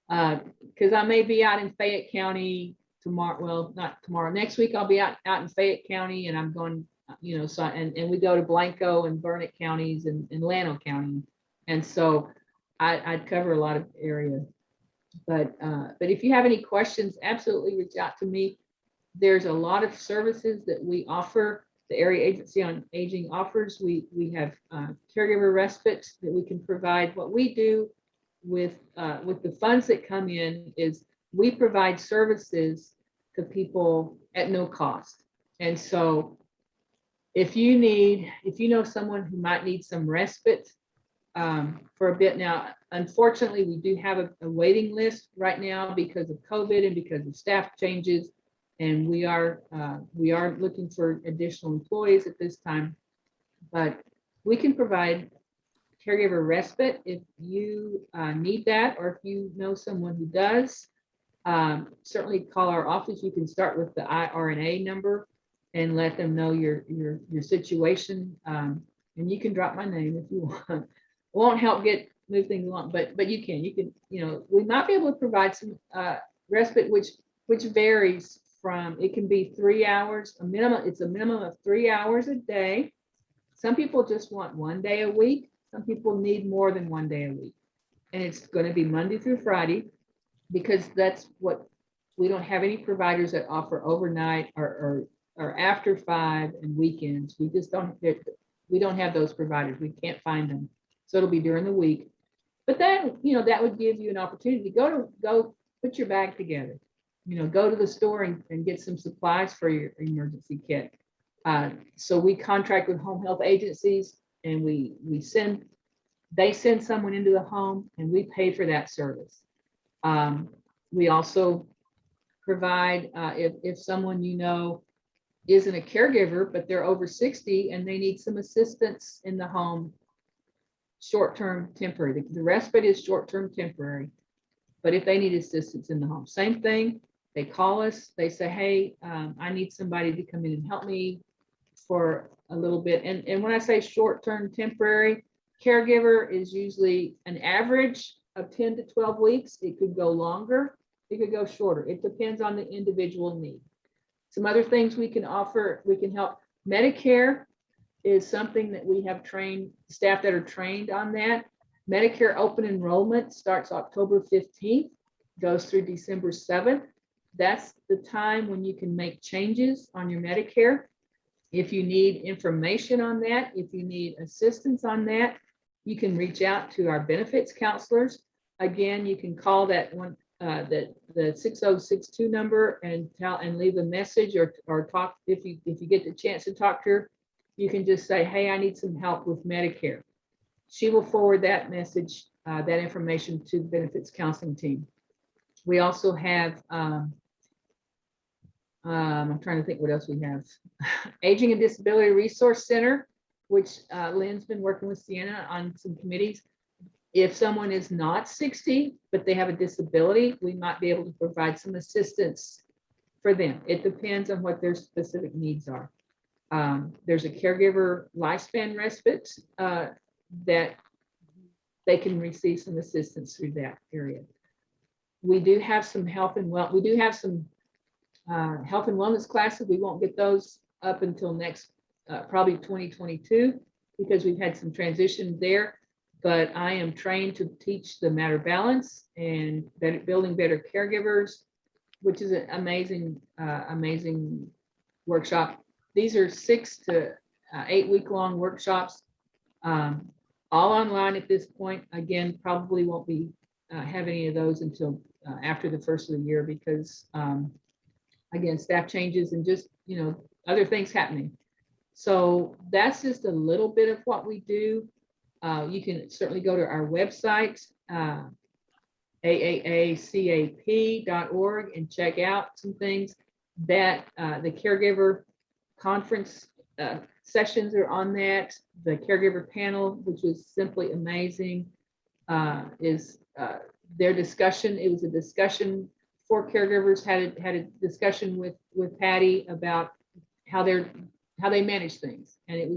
because I may be out in Fayette County tomorrow. Well, not tomorrow. Next week I'll be out in Fayette County, and I'm going, so and we go to Blanco and Burnett counties and Llano County, and so I'd cover a lot of area. But if you have any questions, absolutely reach out to me. There's a lot of services that we offer. The Area Agency on Aging offers. We have caregiver respite that we can provide. What we do with the funds that come in is we provide services to people at no cost. And so if you know someone who might need some respite for a bit now, unfortunately, we do have a waiting list right now because of COVID and because of staff changes. And we are looking for additional employees at this time, but we can provide caregiver respite if you need that, or if you know someone who does. Certainly call our office. You can start with the IRNA number and let them know your situation. and you can drop my name if you want. Won't help move things along, but you can, we might be able to provide some respite, which varies from, it can be 3 hours, it's a minimum of 3 hours a day. Some people just want 1 day a week. Some people need more than 1 day a week. And it's going to be Monday through Friday, because that's what, we don't have any providers that offer overnight or after 5 and weekends. We just we don't have those providers. We can't find them. So it'll be during the week. But then, that would give you an opportunity to go put your bag together, go to the store and get some supplies for your emergency kit. So we contract with home health agencies, and they send someone into the home, and we pay for that service. We also provide, if someone isn't a caregiver, but they're over 60 and they need some assistance in the home, short-term, temporary. The respite is short-term, temporary, but if they need assistance in the home, same thing. They call us, they say, hey, I need somebody to come in and help me for a little bit. And when I say short-term, temporary, caregiver is usually an average of 10 to 12 weeks. It could go longer, it could go shorter. It depends on the individual need. Some other things we can offer, we can help. Medicare is something that we have trained staff that are trained on that. Medicare open enrollment starts October 15th, goes through December 7th. That's the time when you can make changes on your Medicare. If you need information on that, if you need assistance on that, you can reach out to our benefits counselors. Again, you can call that one, the 6062 number and leave a message or talk. If you get the chance to talk to her, you can just say, hey, I need some help with Medicare. She will forward that message, that information to the benefits counseling team. We also have, I'm trying to think what else we have. Aging and Disability Resource Center, which Lynn's been working with Sienna on some committees. If someone is not 60, but they have a disability, we might be able to provide some assistance for them. It depends on what their specific needs are. There's a caregiver lifespan respite that they can receive some assistance through that area. We do have some health and wellness classes. We won't get those up until next, probably 2022, because we've had some transition there. But I am trained to teach the matter balance and building better caregivers, which is an amazing workshop. These are 6 to 8 week long workshops, all online at this point. Again, probably won't be have any of those until after the first of the year, because again, staff changes and just other things happening. So that's just a little bit of what we do. You can certainly go to our website, AAACAP.org, and check out some things that the caregiver conference sessions are on that. The caregiver panel, which was simply amazing, is their discussion. It was a discussion for caregivers, had a discussion with Patty about how they manage things, and it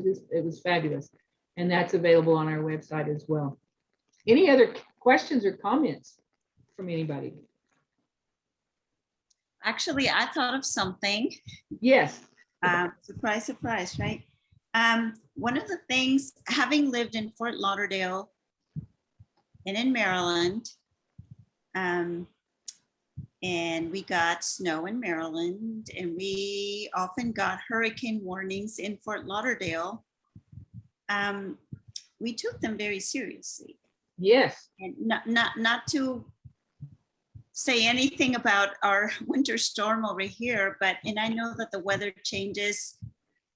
was fabulous. And that's available on our website as well. Any other questions or comments from anybody? Actually, I thought of something. Yes. Surprise, surprise, right? One of the things, having lived in Fort Lauderdale and in Maryland, and we got snow in Maryland, and we often got hurricane warnings in Fort Lauderdale. We took them very seriously. Yes. And not to say anything about our winter storm over here, and I know that the weather changes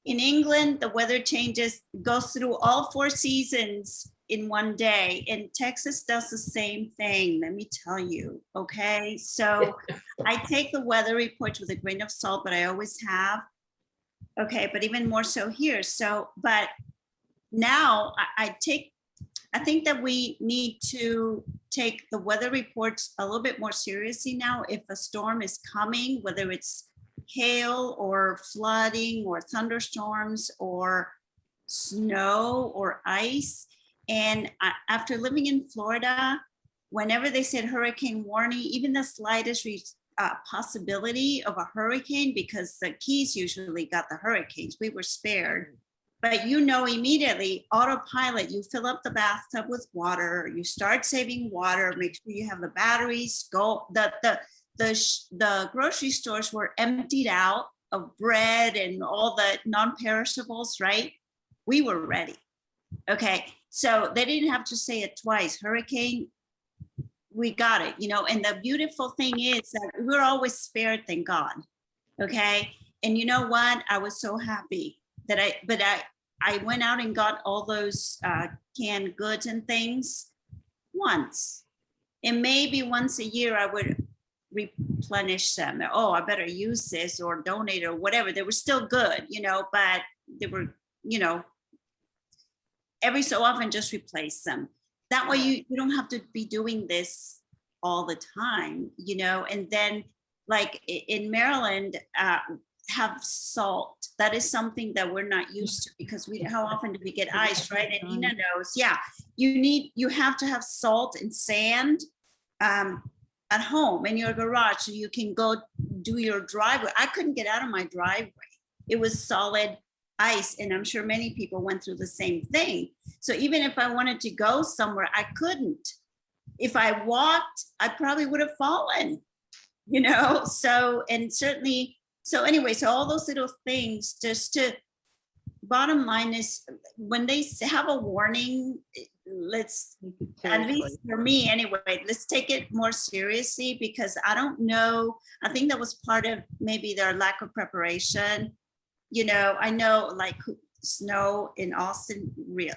in England. The weather changes, goes through all 4 seasons in one day, and Texas does the same thing, let me tell you. Okay, so I take the weather reports with a grain of salt, but I always have. Okay, but even more so here. So, but now I think that we need to take the weather reports a little bit more seriously now. If a storm is coming, whether it's hail or flooding or thunderstorms or snow or ice. And after living in Florida, whenever they said hurricane warning, even the slightest possibility of a hurricane, because the Keys usually got the hurricanes, we were spared. But immediately, autopilot, you fill up the bathtub with water, you start saving water, make sure you have the batteries, the grocery stores were emptied out of bread and all the non-perishables, right? We were ready. Okay, so they didn't have to say it twice. Hurricane, we got it, and the beautiful thing is that we're always spared, thank God. Okay, and you know what? I was so happy that I went out and got all those canned goods and things once, and maybe once a year I would replenish them. Oh, I better use this or donate or whatever. They were still good, but they were, every so often just replace them. That way you don't have to be doing this all the time, and then like in Maryland, have salt. That is something that we're not used to, because how often do we get ice, right? And Nina knows, you have to have salt and sand at home in your garage so you can go do your driveway. I couldn't get out of my driveway. It was solid ice, and I'm sure many people went through the same thing. So even if I wanted to go somewhere, I couldn't. If I walked, I probably would have fallen, so, and certainly, so anyway, so all those little things, bottom line is, when they have a warning, at least for me anyway, let's take it more seriously, because I don't know, I think that was part of maybe their lack of preparation. I know like snow in Austin, really,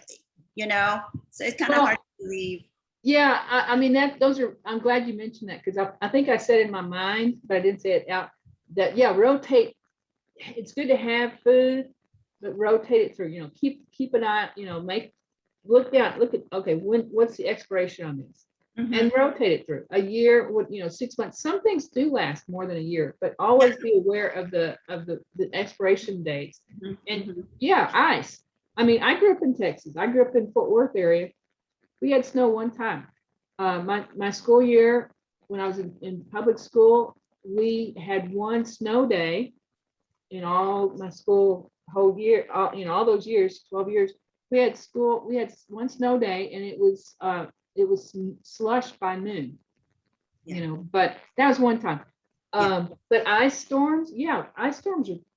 so it's kind of hard to believe. Yeah, I mean, I'm glad you mentioned that, because I think I said in my mind, but I didn't say it out, that, rotate. It's good to have food, but rotate it through, keep an eye, look at, okay, what's the expiration on this? Mm-hmm. And rotate it through a year, 6 months. Some things do last more than a year, but always be aware of the expiration dates. Mm-hmm. And ice. I mean, I grew up in Texas. I grew up in Fort Worth area. We had snow one time. My school year, when I was in public school, we had one snow day in all my school whole year, all those years, 12 years. We had one snow day, and it was slush by noon, but that was one time. But ice storms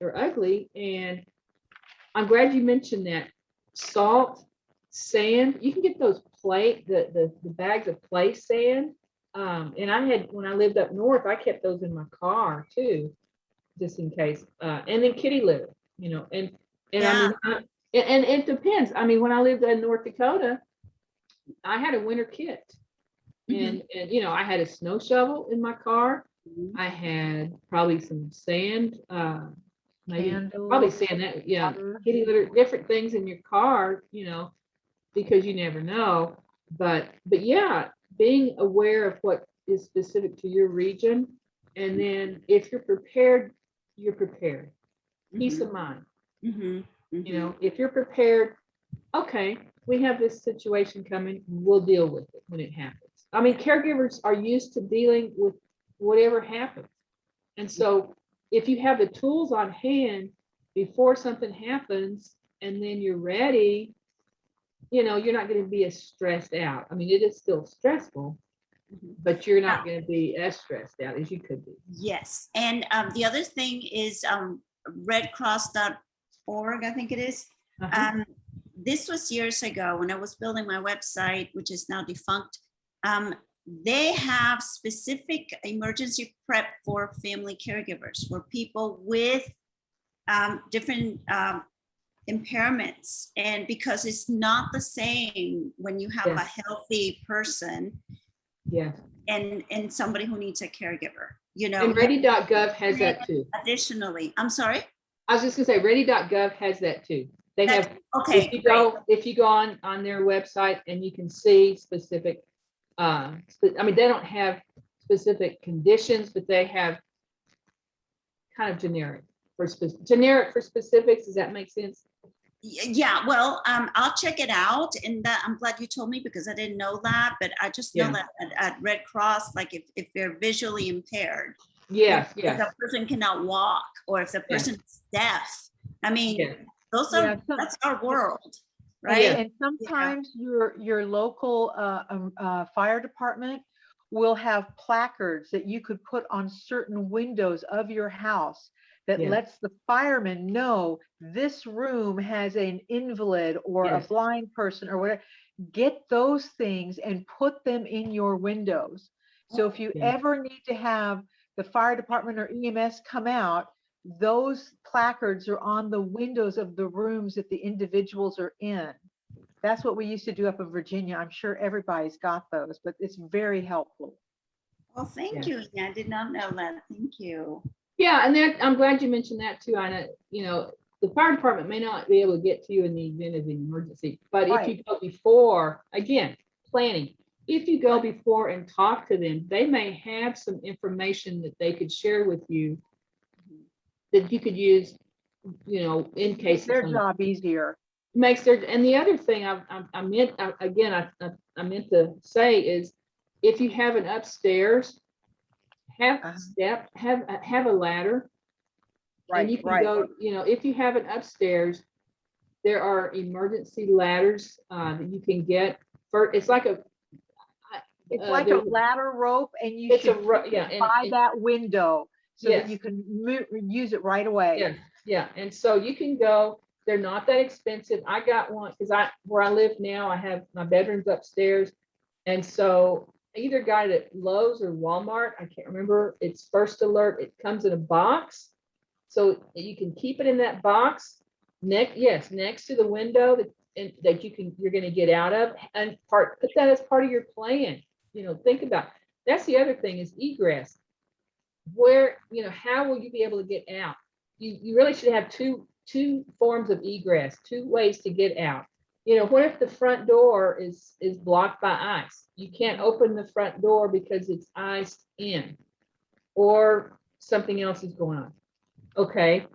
are ugly. And I'm glad you mentioned that. Salt, sand, you can get those the bags of play sand. And I had, when I lived up north, I kept those in my car too, just in case. And then kitty litter, and it depends. I mean, when I lived in North Dakota, I had a winter kit, and I had a snow shovel in my car. Mm-hmm. I had probably some sand, probably sand that, water, kitty litter, different things in your car, because you never know. But being aware of what is specific to your region, and then if you're prepared, you're prepared. Mm-hmm. Peace of mind. Mm-hmm. Mm-hmm. If you're prepared, okay, we have this situation coming, we'll deal with it when it happens. I mean, caregivers are used to dealing with whatever happens. And so if you have the tools on hand before something happens, and then you're ready, you're not going to be as stressed out. I mean, it is still stressful, but you're not going to be as stressed out as you could be. Yes. And the other thing is redcross.org, I think it is. Uh-huh. This was years ago when I was building my website, which is now defunct. They have specific emergency prep for family caregivers, for people with different impairments. And because it's not the same when you have a healthy person and somebody who needs a caregiver, And ready.gov has that too. Additionally, I'm sorry? I was just gonna say ready.gov has that too. They have, okay. If you go on their website, and you can see specific, I mean, they don't have specific conditions, but they have kind of generic for specifics. Does that make sense? Yeah, well, I'll check it out, and that, I'm glad you told me because I didn't know that, but I just know Yeah. that at Red Cross, like if they're visually impaired, Yes, if yes, a person cannot walk, or if the Yeah. person is deaf, I mean, yes. those Yeah, are, some- that's our world, And- right? And sometimes your local fire department will have placards that you could put on certain windows of your house that Yeah. lets the firemen know this room has an invalid or a Yes. blind person or whatever. Get those things and put them in your windows. So if you Yeah. ever need to have the fire department or EMS come out, those placards are on the windows of the rooms that the individuals are in. That's what we used to do up in Virginia. I'm sure everybody's got those, but it's very helpful. Well, thank Yeah. you. Yeah, I did not know that. Thank you. Yeah, and that, I'm glad you mentioned that too, Anna. You know, the fire department may not be able to get to you in the event of an emergency, but if you go before, again, planning, if you go before and talk to them, they may have some information that they could share with you that you could use, you know, in case Makes their of something. job easier. Makes their, and the other thing I meant to say is, if you have an upstairs, have have a ladder, and you can go, you know, if you have an upstairs, there are emergency ladders that you can get for, it's like a It's like a ladder rope, and you should buy that window so that you can use it right away. Yeah, yeah, and so you can go, they're not that expensive. I got one because where I live now, I have my bedrooms upstairs. And so I either got it at Lowe's or Walmart. I can't remember. It's First Alert. It comes in a box. So you can keep it in that box next to the window that you're going to get out of, and put that as part of your plan. You know, think about, that's the other thing is egress. Where, you know, how will you be able to get out? You really should have two forms of egress, two ways to get out. You know, what if the front door is blocked by ice? You can't open the front door because it's iced in, or something else is going on. Okay,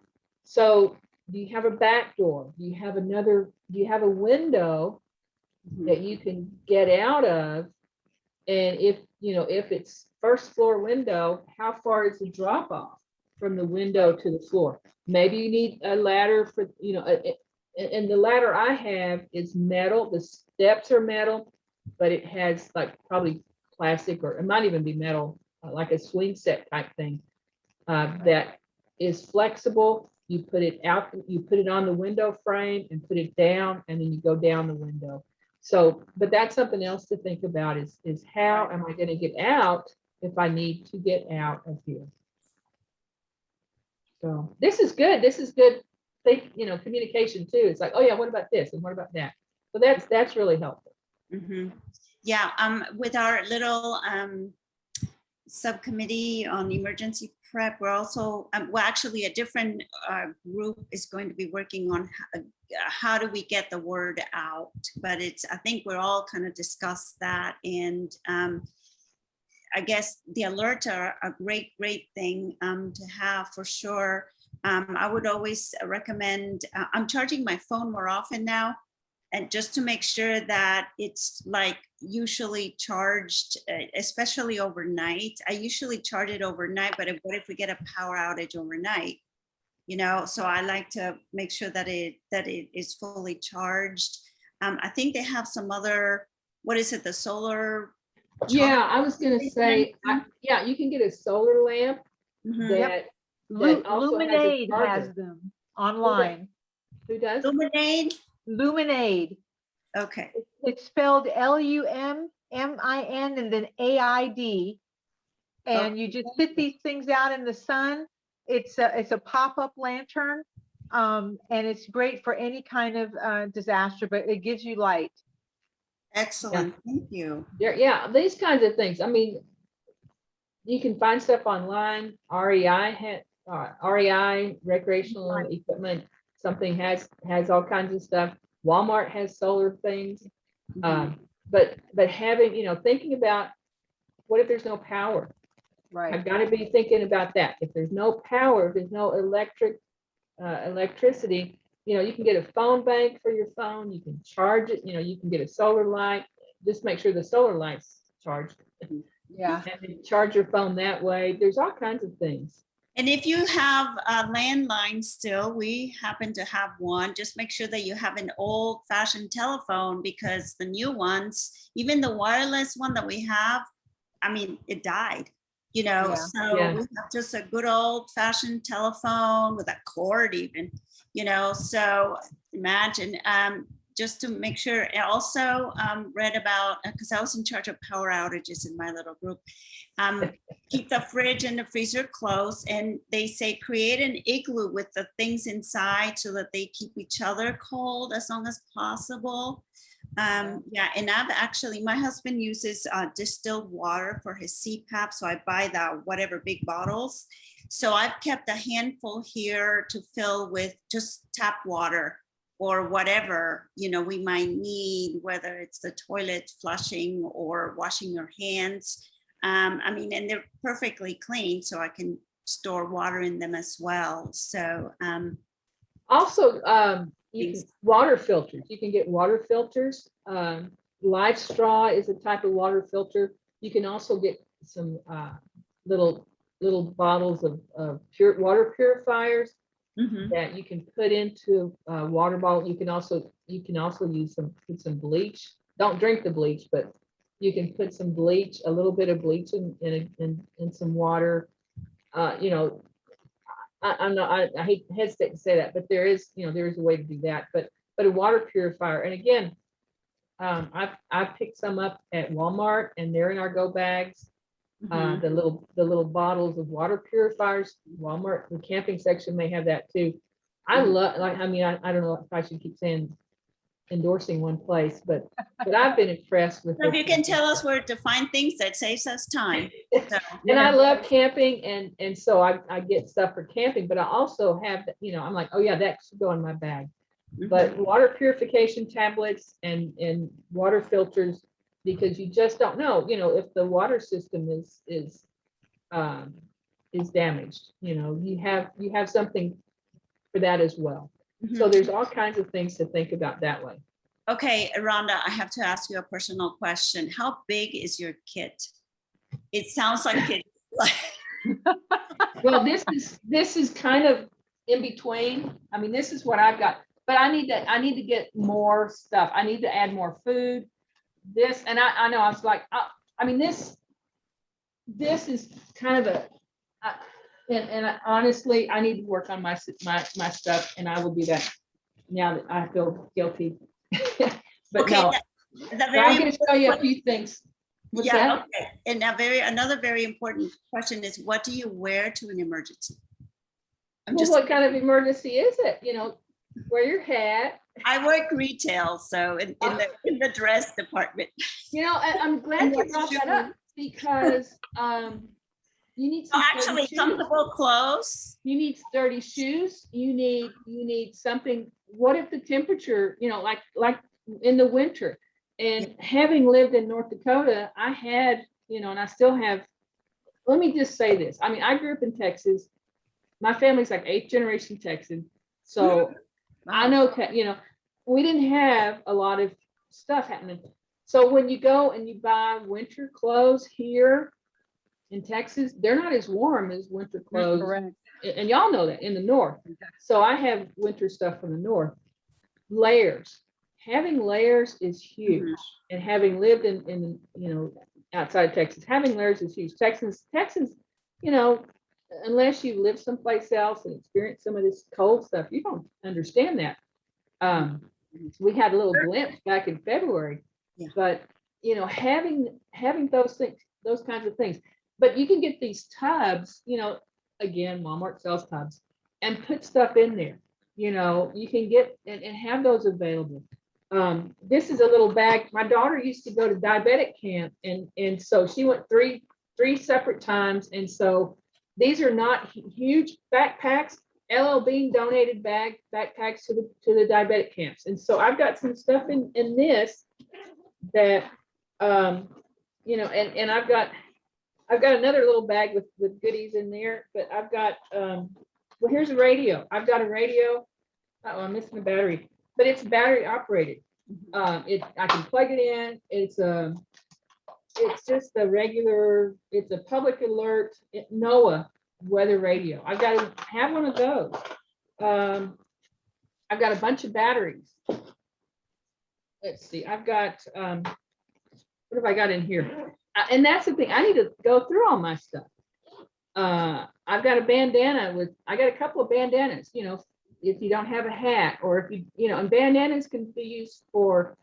so do you have a back door? Do you have a window that you can get out of? And if it's first floor window, how far is the drop off from the window to the floor? Maybe you need a ladder for, you know, and the ladder I have is metal. The steps are metal, but it has like probably plastic, or it might even be metal, like a swing set type thing that is flexible. You put it out, you put it on the window frame and put it down, and then you go down the window. So, but that's something else to think about is how am I going to get out if I need to get out of here? So this is good. This is good. Think, you know, communication too. It's like, oh yeah, what about this? And what about that? So that's really helpful. Mm-hmm. Yeah, with our little subcommittee on emergency prep, we're also, well, actually a different group is going to be working on how do we get the word out, but I think we're all kind of discussed that. And I guess the alerts are a great thing to have for sure. I would always recommend, I'm charging my phone more often now, and just to make sure that it's like usually charged, especially overnight. I usually charge it overnight, but what if we get a power outage overnight? You know, so I like to make sure that it is fully charged. I think they have some other, what is it, the solar? Yeah, I was gonna say, yeah, you can get a solar lamp that also Luminade has has them online. Who does? Luminade? Luminade. Okay. It's spelled LUMMIN and then AID. And you just sit these things out in the sun. It's a pop-up lantern. And it's great for any kind of disaster, but it gives you light. Excellent. Thank you. Yeah, these kinds of things. I mean, you can find stuff online. REI recreational equipment, something has all kinds of stuff. Walmart has solar things. But having, you know, thinking about what if there's no power? Right. I've got to be thinking about that. If there's no power, if there's no electricity, you can get a phone bank for your phone. You can charge it. You can get a solar light. Just make sure the solar light's charged. Yeah. And then charge your phone that way. There's all kinds of things. And if you have a landline still, we happen to have one, just make sure that you have an old fashioned telephone, because the new ones, even the wireless one that we have, I mean, it died, Yeah. so Yeah. we have just a good old fashioned telephone with a cord even, so imagine, just to make sure. I also read about, because I was in charge of power outages in my little group, keep the fridge and the freezer closed, and they say create an igloo with the things inside so that they keep each other cold as long as possible. Yeah, and I've actually, my husband uses distilled water for his CPAP, so I buy the whatever big bottles. So I've kept a handful here to fill with just tap water or whatever, we might need, whether it's the toilet flushing or washing your hands. I mean, and they're perfectly clean, so I can store water in them as well. So Also, water filters. You can get water filters. Live straw is a type of water filter. You can also get some little bottles of pure water purifiers that you can put into a water bottle. You can also use put some bleach. Don't drink the bleach, but you can put some bleach, a little bit of bleach in some water. I hesitate to say that, but there is a way to do that. But a water purifier, and again, I've picked some up at Walmart, and they're in our go bags. The little bottles of water purifiers. Walmart, the camping section may have that too. I love, I don't know if I should keep saying endorsing one place, but I've been impressed with. So if you can tell us where to find things, that saves us time. So, And I love camping, and so I get stuff for camping, but I also have, I'm like, oh yeah, that should go in my bag. But water purification tablets and water filters, because you just don't know, if the water system is damaged, you have something for that as well. So there's all kinds of things to think about that way. Okay, Rhonda, I have to ask you a personal question. How big is your kit? It sounds like it. Well, this is kind of in between. I mean, this is what I've got, but I need to get more stuff. I need to add more food. This, and I know I was like, this is kind of honestly, I need to work on my stuff, and I will do that now that I feel guilty. But okay, no, I'm going to show you a few things. What's that? Okay. And another very important question is, what do you wear to an emergency? What kind of emergency is it? Wear your hat. I work retail, so in the dress department. I'm glad you brought that up, because you need some actually comfortable clothes. You need sturdy shoes. You need something. What if the temperature, like in the winter? And having lived in North Dakota, I had, and I still have. Let me just say this. I mean, I grew up in Texas. My family's like 8th generation Texan, so I know, we didn't have a lot of stuff happening. So when you go and you buy winter clothes here in Texas, they're not as warm as winter clothes. Correct. And y'all know that in the north. So I have winter stuff from the north. Layers. Having layers is huge. And having lived in outside Texas, having layers is huge. Texans, unless you live someplace else and experience some of this cold stuff, you don't understand that. We had a little glimpse back in February, but having those things, those kinds of things. But you can get these tubs, again, Walmart sells tubs, and put stuff in there. You can get and have those available. This is a little bag. My daughter used to go to diabetic camp, and so she went three separate times, and so these are not huge backpacks. LL Bean donated backpacks to the diabetic camps, and so I've got some stuff in this that and I've got another little bag with goodies in there, but I've got well, here's a radio. I've got a radio. Oh, I'm missing a battery, but it's battery operated. I can plug it in. It's just a regular, it's a public alert, NOAA weather radio. I've got to have one of those. I've got a bunch of batteries. Let's see, I've got, what have I got in here? And that's the thing, I need to go through all my stuff. I've got a bandana I got a couple of bandanas, you know, if you don't have a hat, or if you know, and bandanas can be used for,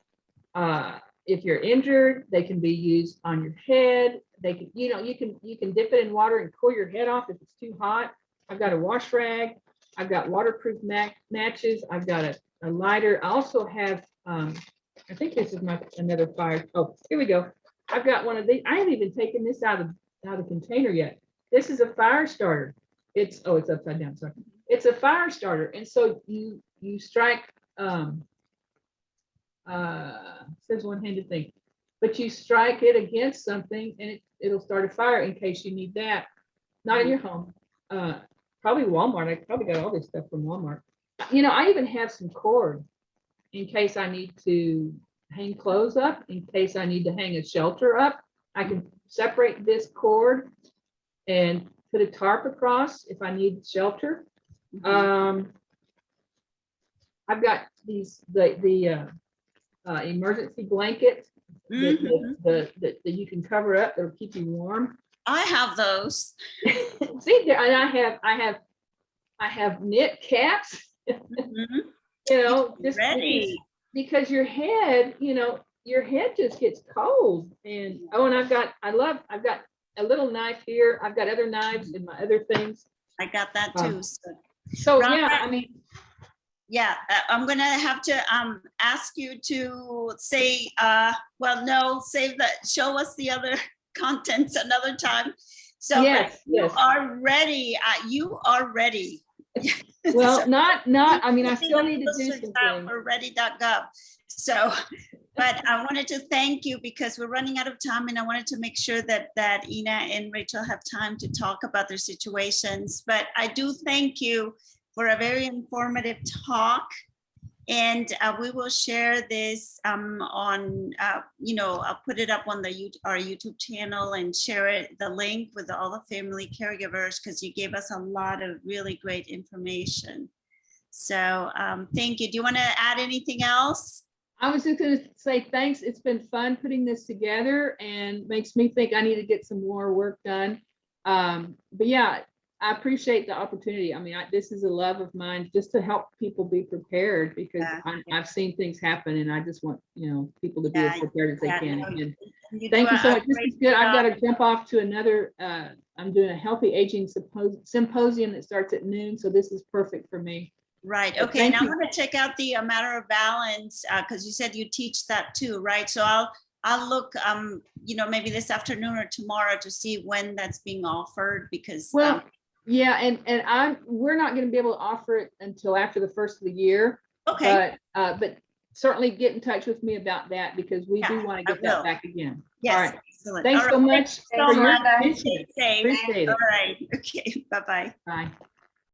if you're injured, they can be used on your head. They can, you know, you can dip it in water and cool your head off if it's too hot. I've got a wash rag. I've got waterproof matches. I've got a lighter. I also have, I think this is another fire. Oh, here we go. I've got one of these. I haven't even taken this out of the container yet. This is a fire starter. It's upside down. Sorry. It's a fire starter. And so you strike, says one-handed thing, but you strike it against something and it'll start a fire in case you need that. Not in your home. Probably Walmart. I probably got all this stuff from Walmart. You know, I even have some cord in case I need to hang clothes up, in case I need to hang a shelter up. I can separate this cord and put a tarp across if I need shelter. I've got the emergency blanket that you can cover up that'll keep you warm. I have those. See there, and I have knit caps. Mhm. You know, just Ready. because your head, you know, your head just gets cold. And and I've got a little knife here. I've got other knives and my other things. I got that too. So Rhonda, yeah, I mean, yeah, I'm gonna have to ask you to say, show us the other contents another time. So yes, you yes. are ready. You are ready. Well, So- not. I mean, I still need to do some things. For ready.gov. So, but I wanted to thank you because we're running out of time, and I wanted to make sure that Ina and Rachel have time to talk about their situations. But I do thank you for a very informative talk. And we will share this on, I'll put it up on our YouTube channel and share the link with all the family caregivers, because you gave us a lot of really great information. So thank you. Do you want to add anything else? I was just going to say thanks. It's been fun putting this together and makes me think I need to get some more work done. But yeah, I appreciate the opportunity. I mean, this is a love of mine, just to help people be prepared, because I've seen things happen, and I just want, people to be as prepared as they can. And thank you so much. This is good. I've got to jump off to another. I'm doing a healthy aging symposium that starts at noon, so this is perfect for me. Right. Okay. And I'm going to check out the Matter of Balance, because you said you teach that too, right? So I'll look, maybe this afternoon or tomorrow to see when that's being offered, because yeah, and we're not going to be able to offer it until after the first of the year. Okay. But certainly get in touch with me about that, because we do want to get that back again. Yes. All right. Excellent. Thanks so much. Thanks so much. Appreciate it. All right. Okay. Bye-bye. Bye.